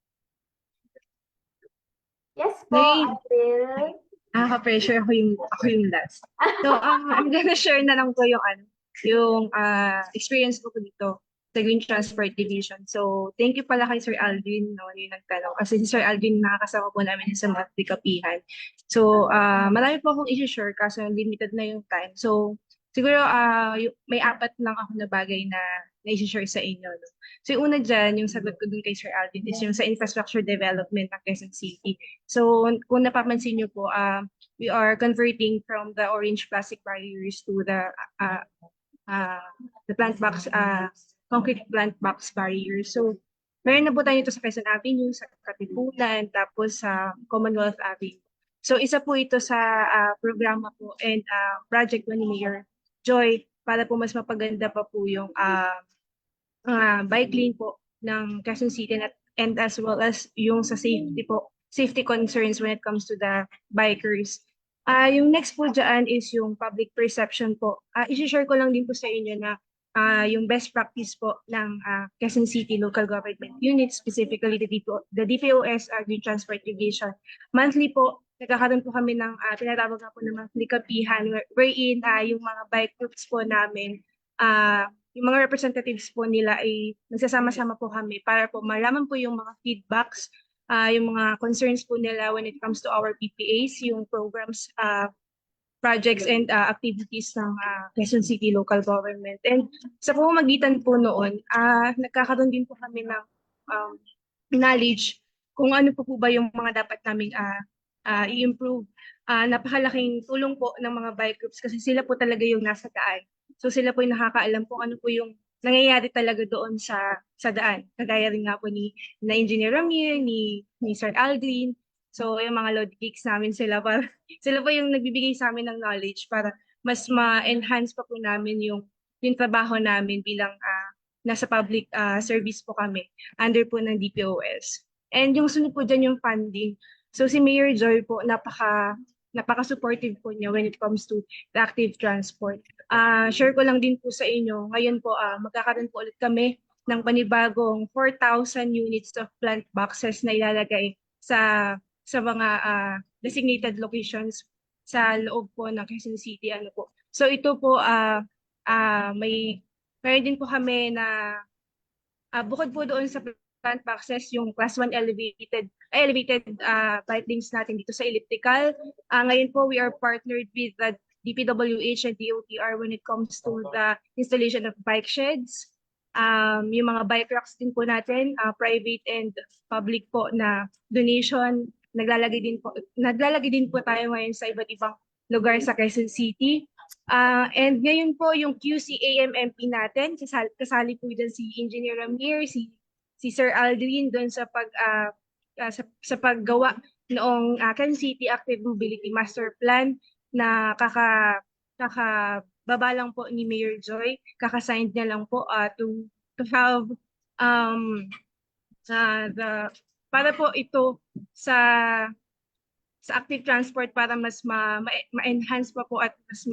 Speaker 2: Yes po,
Speaker 9: May-
Speaker 2: I will.
Speaker 9: Nakaka-pressure ako yung last. So, I'm gonna share na lang po yung experience ko po dito sa Green Transport Division. So, thank you pala kay Sir Alvin, no, yung nagtanong. Kasi si Sir Alvin nakakasama po namin sa monthly kapihan. So, marami po akong i-share kaso limited na yung time. So, siguro may 4 lang ako na bagay na i-share sa inyo. No? So, yung una dyan, yung sagot ko dun kay Sir Alvin is yung sa infrastructure development ng Quezon City. So, kung napapansin nyo po, we are converting from the orange plastic barriers to the plant box, concrete plant box barriers. So, meron na po tayo ito sa Quezon Avenue, sa Katipunan, tapos sa Commonwealth Avenue. So, isa po ito sa programa po and project po ni Mayor Joy para po mas mapaganda pa po yung bike lane po ng Quezon City and as well as yung sa safety concerns when it comes to the bikers. Yung next po dyan is yung public perception po. I-share ko lang din po sa inyo na yung best practice po ng Quezon City local government units, specifically the DPOS Green Transport Division. Monthly po, nagkakaroon po kami ng tinatawag nga po ng monthly kapihan wherein yung mga bike groups po namin, yung mga representatives po nila ay nagsasama-sama po kami para po malaman po yung mga feedbacks, yung mga concerns po nila when it comes to our PPAs, yung programs, projects and activities ng Quezon City local government. And sa pamamagitan po noon, nagkakaroon din po kami ng knowledge kung ano po ba yung mga dapat naming i-improve. Napakalaking tulong po ng mga bike groups kasi sila po talaga yung nasa daan. So sila po yung nakakaalam kung ano po yung nangyayari talaga doon sa daan. Kagaya rin nga po ni Engineer Ramir, ni Sir Aldrin. So yung mga load geeks namin sila po yung nagbibigay sa amin ng knowledge para mas ma-enhance pa po namin yung trabaho namin bilang nasa public service po kami under po ng DPOS. And yung sunod po dyan yung funding. So si Mayor Joy po napaka-supportive po niya when it comes to the active transport. Share ko lang din po sa inyo, ngayon po magkakaroon po ulit kami ng panibagong 4,000 units of plant boxes na ilalagay sa mga designated locations sa loob po ng Quezon City. So ito po meron din po kami na bukod po doon sa plant boxes, yung class 1 elevated bike lanes natin dito sa elliptical. Ngayon po we are partnered with the DPWH and DOTR when it comes to the installation of bike sheds. Yung mga bike racks din po natin, private and public po na donation. Naglalagay din po tayo ngayon sa iba't ibang lugar sa Quezon City. And ngayon po yung QC-AMMP natin, kasali po dyan si Engineer Ramir, si Sir Aldrin doon sa paggawa noong Quezon City Active Mobility Master Plan na kakababa lang po ni Mayor Joy, kakasigned niya lang po to have para po ito sa active transport para mas ma-enhance pa po at mas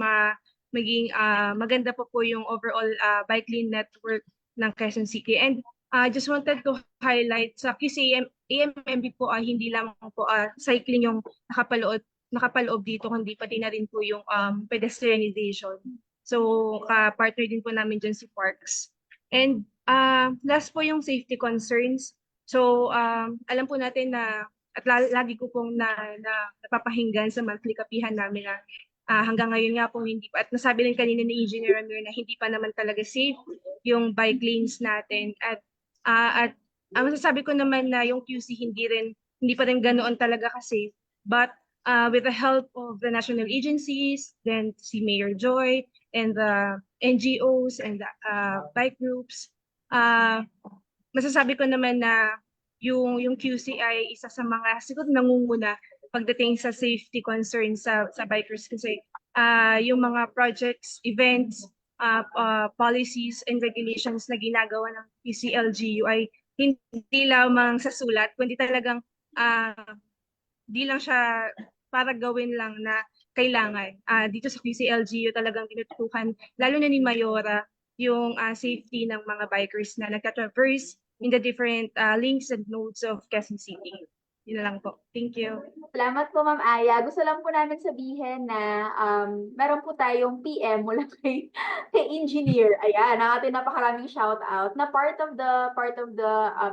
Speaker 9: maging maganda pa po yung overall bike lane network ng Quezon City. And I just wanted to highlight sa QC-AMMP po hindi lamang po cycling yung nakapaloob dito, kundi pati na rin po yung pedestrianization. So ka-partner din po namin dyan si Parks. And last po yung safety concerns. So alam po natin na at lagi ko pong napapahinggan sa monthly kapihan namin na hanggang ngayon nga po hindi pa, at nasabi rin kanina ni Engineer Amir na hindi pa naman talaga safe yung bike lanes natin. At masasabi ko naman na yung QC hindi pa rin ganoon talaga ka-safe. But with the help of the national agencies, then si Mayor Joy, and the NGOs and the bike groups, masasabi ko naman na yung QC ay isa sa mga siguro nangunguna pagdating sa safety concerns sa bikers, kasi yung mga projects, events, policies and regulations na ginagawa ng QC-LGU ay hindi lamang sa sulat, kundi talagang di lang siya para gawin lang na kailangan. Dito sa QC-LGU talagang tinutukan, lalo na ni Mayora, yung safety ng mga bikers na nagka-traverse in the different links and nodes of Quezon City. Yun lang po. Thank you.
Speaker 2: Salamat po, Ma'am Aya. Gusto lang po namin sabihin na meron po tayong PM mula kay Engineer. Ayan, ang ating napakaraming shout out na part of the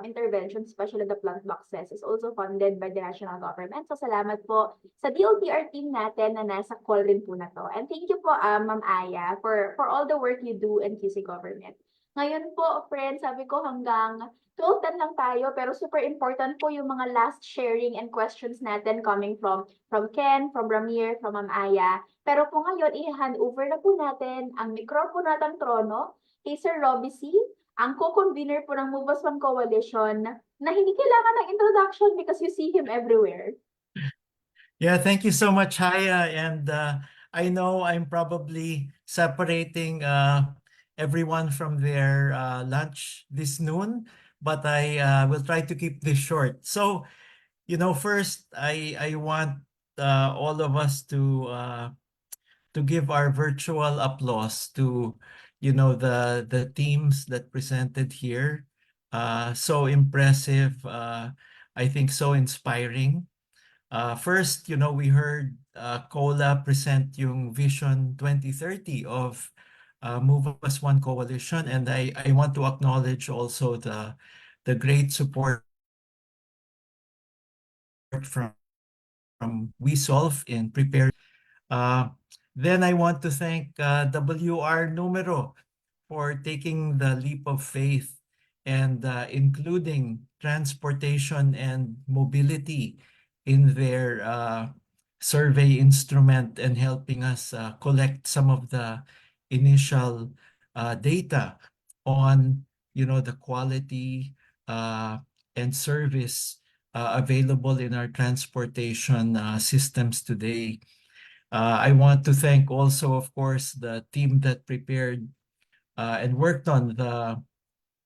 Speaker 2: intervention, especially the plant boxes, is also funded by the national government. So salamat po sa DOTR team natin na nasa call rin po na to. And thank you po, Ma'am Aya, for all the work you do in QC government. Ngayon po, friends, sabi ko hanggang 12:10 lang tayo, pero super important po yung mga last sharing and questions natin coming from Ken, from Ramir, from Ma'am Aya. Pero po ngayon, i-hand over na po natin ang mikropono at ang trono kay Sir Robbie C., ang co-convener po ng Move As One Coalition, na hindi kailangan ng introduction because you see him everywhere.
Speaker 10: Yeah, thank you so much, Haya. And I know I'm probably separating everyone from their lunch this noon, but I will try to keep this short. So, first, I want all of us to give our virtual applause to, the teams that presented here. So impressive. I think so inspiring. First, we heard COLA present yung Vision 2030 of Move As One Coalition, and I want to acknowledge also the great support from WeSolve in preparing. Then I want to thank WR Numero for taking the leap of faith and including transportation and mobility in their survey instrument and helping us collect some of the initial data on the quality and service available in our transportation systems today. I want to thank also, of course, the team that prepared and worked on the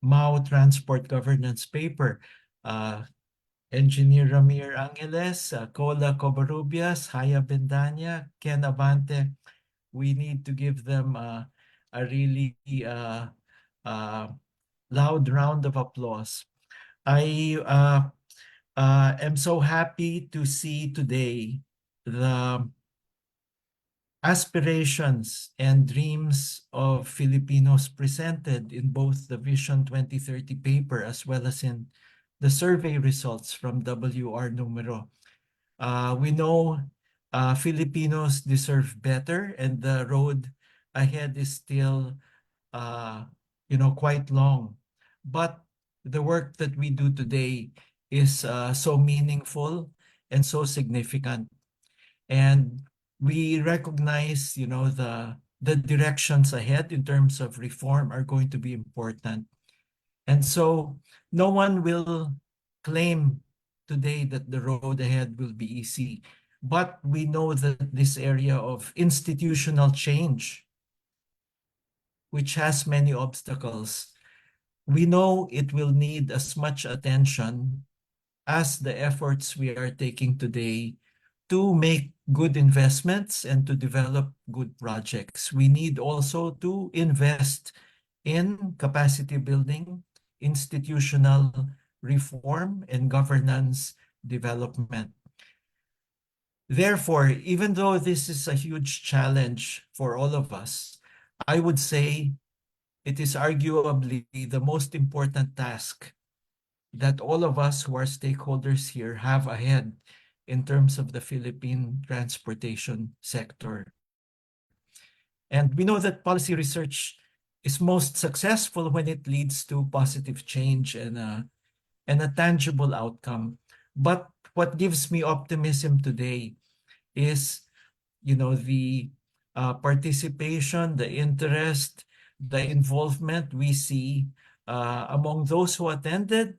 Speaker 10: MAU Transport Governance Paper. Engineer Ramir Angeles, Cola Covarrubias, Haya Bendanya, Ken Abante. We need to give them a really loud round of applause. I am so happy to see today the aspirations and dreams of Filipinos presented in both the Vision 2030 paper as well as in the survey results from WR Numero. We know Filipinos deserve better, and the road ahead is still, quite long. But the work that we do today is so meaningful and so significant. And we recognize, the the directions ahead in terms of reform are going to be important. And so no one will claim today that the road ahead will be easy. But we know that this area of institutional change, which has many obstacles, we know it will need as much attention as the efforts we are taking today to make good investments and to develop good projects. We need also to invest in capacity building, institutional reform, and governance development. Therefore, even though this is a huge challenge for all of us, I would say it is arguably the most important task that all of us who are stakeholders here have ahead in terms of the Philippine transportation sector. And we know that policy research is most successful when it leads to positive change and a tangible outcome. But what gives me optimism today is, the participation, the interest, the involvement we see among those who attended,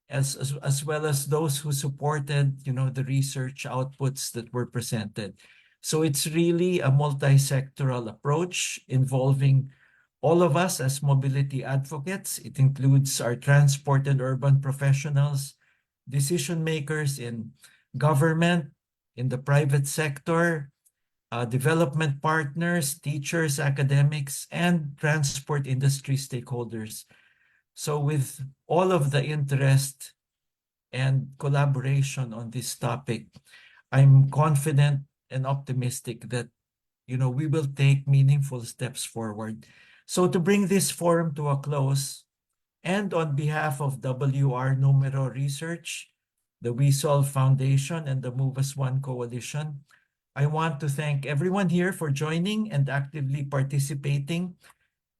Speaker 10: as well as those who supported, the research outputs that were presented. So it's really a multi-sectoral approach involving all of us as mobility advocates. It includes our transport and urban professionals, decision makers in government, in the private sector, development partners, teachers, academics, and transport industry stakeholders. So with all of the interest and collaboration on this topic, I'm confident and optimistic that, we will take meaningful steps forward. So to bring this forum to a close, and on behalf of WR Numero Research, the WeSolve Foundation, and the Move as One Coalition, I want to thank everyone here for joining and actively participating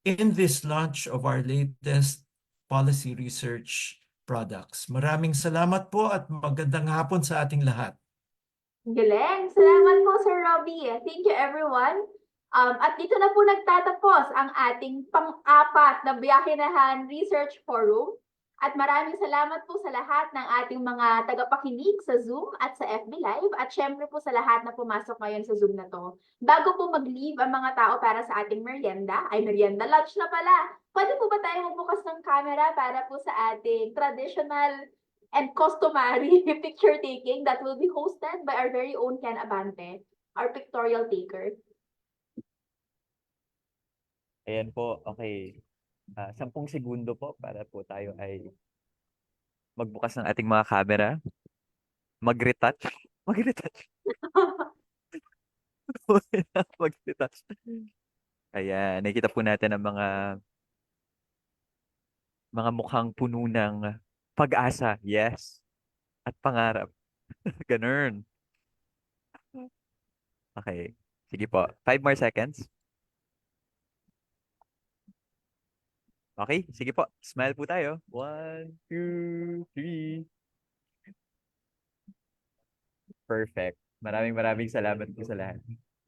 Speaker 10: in this launch of our latest policy research products. Maraming salamat po at magandang hapon sa ating lahat.
Speaker 2: Galing! Salamat po, Sir Robbie. Thank you, everyone. At dito na po nagtatapos ang ating pang-apat na Biyahinahan Research Forum. At maraming salamat po sa lahat ng ating mga tagapakinig sa Zoom at sa FB Live. At syempre po sa lahat na pumasok ngayon sa Zoom na to. Bago po mag-leave ang mga tao para sa ating merienda, merienda lunch na pala. Pwede po ba tayo magbukas ng camera para po sa ating traditional and customary picture taking that will be hosted by our very own Ken Abante, our pictorial taker.
Speaker 1: Ayan po, okay. 10 segundo po para po tayo ay magbukas ng ating mga camera. Mag-retouch. Mag-retouch. Mag-retouch. Ayan, nakikita po natin ang mga mukhang puno ng pag-asa. Yes. At pangarap. Ganun. Okay. Sige po. 5 more seconds. Okay, sige po. Smile po tayo. 1, 2, 3. Perfect. Maraming salamat po sa lahat.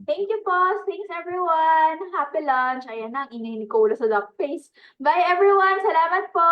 Speaker 2: Thank you po. Thanks everyone. Happy lunch. Ayan na, ang ingay ni Cola sa duck face. Bye everyone. Salamat po.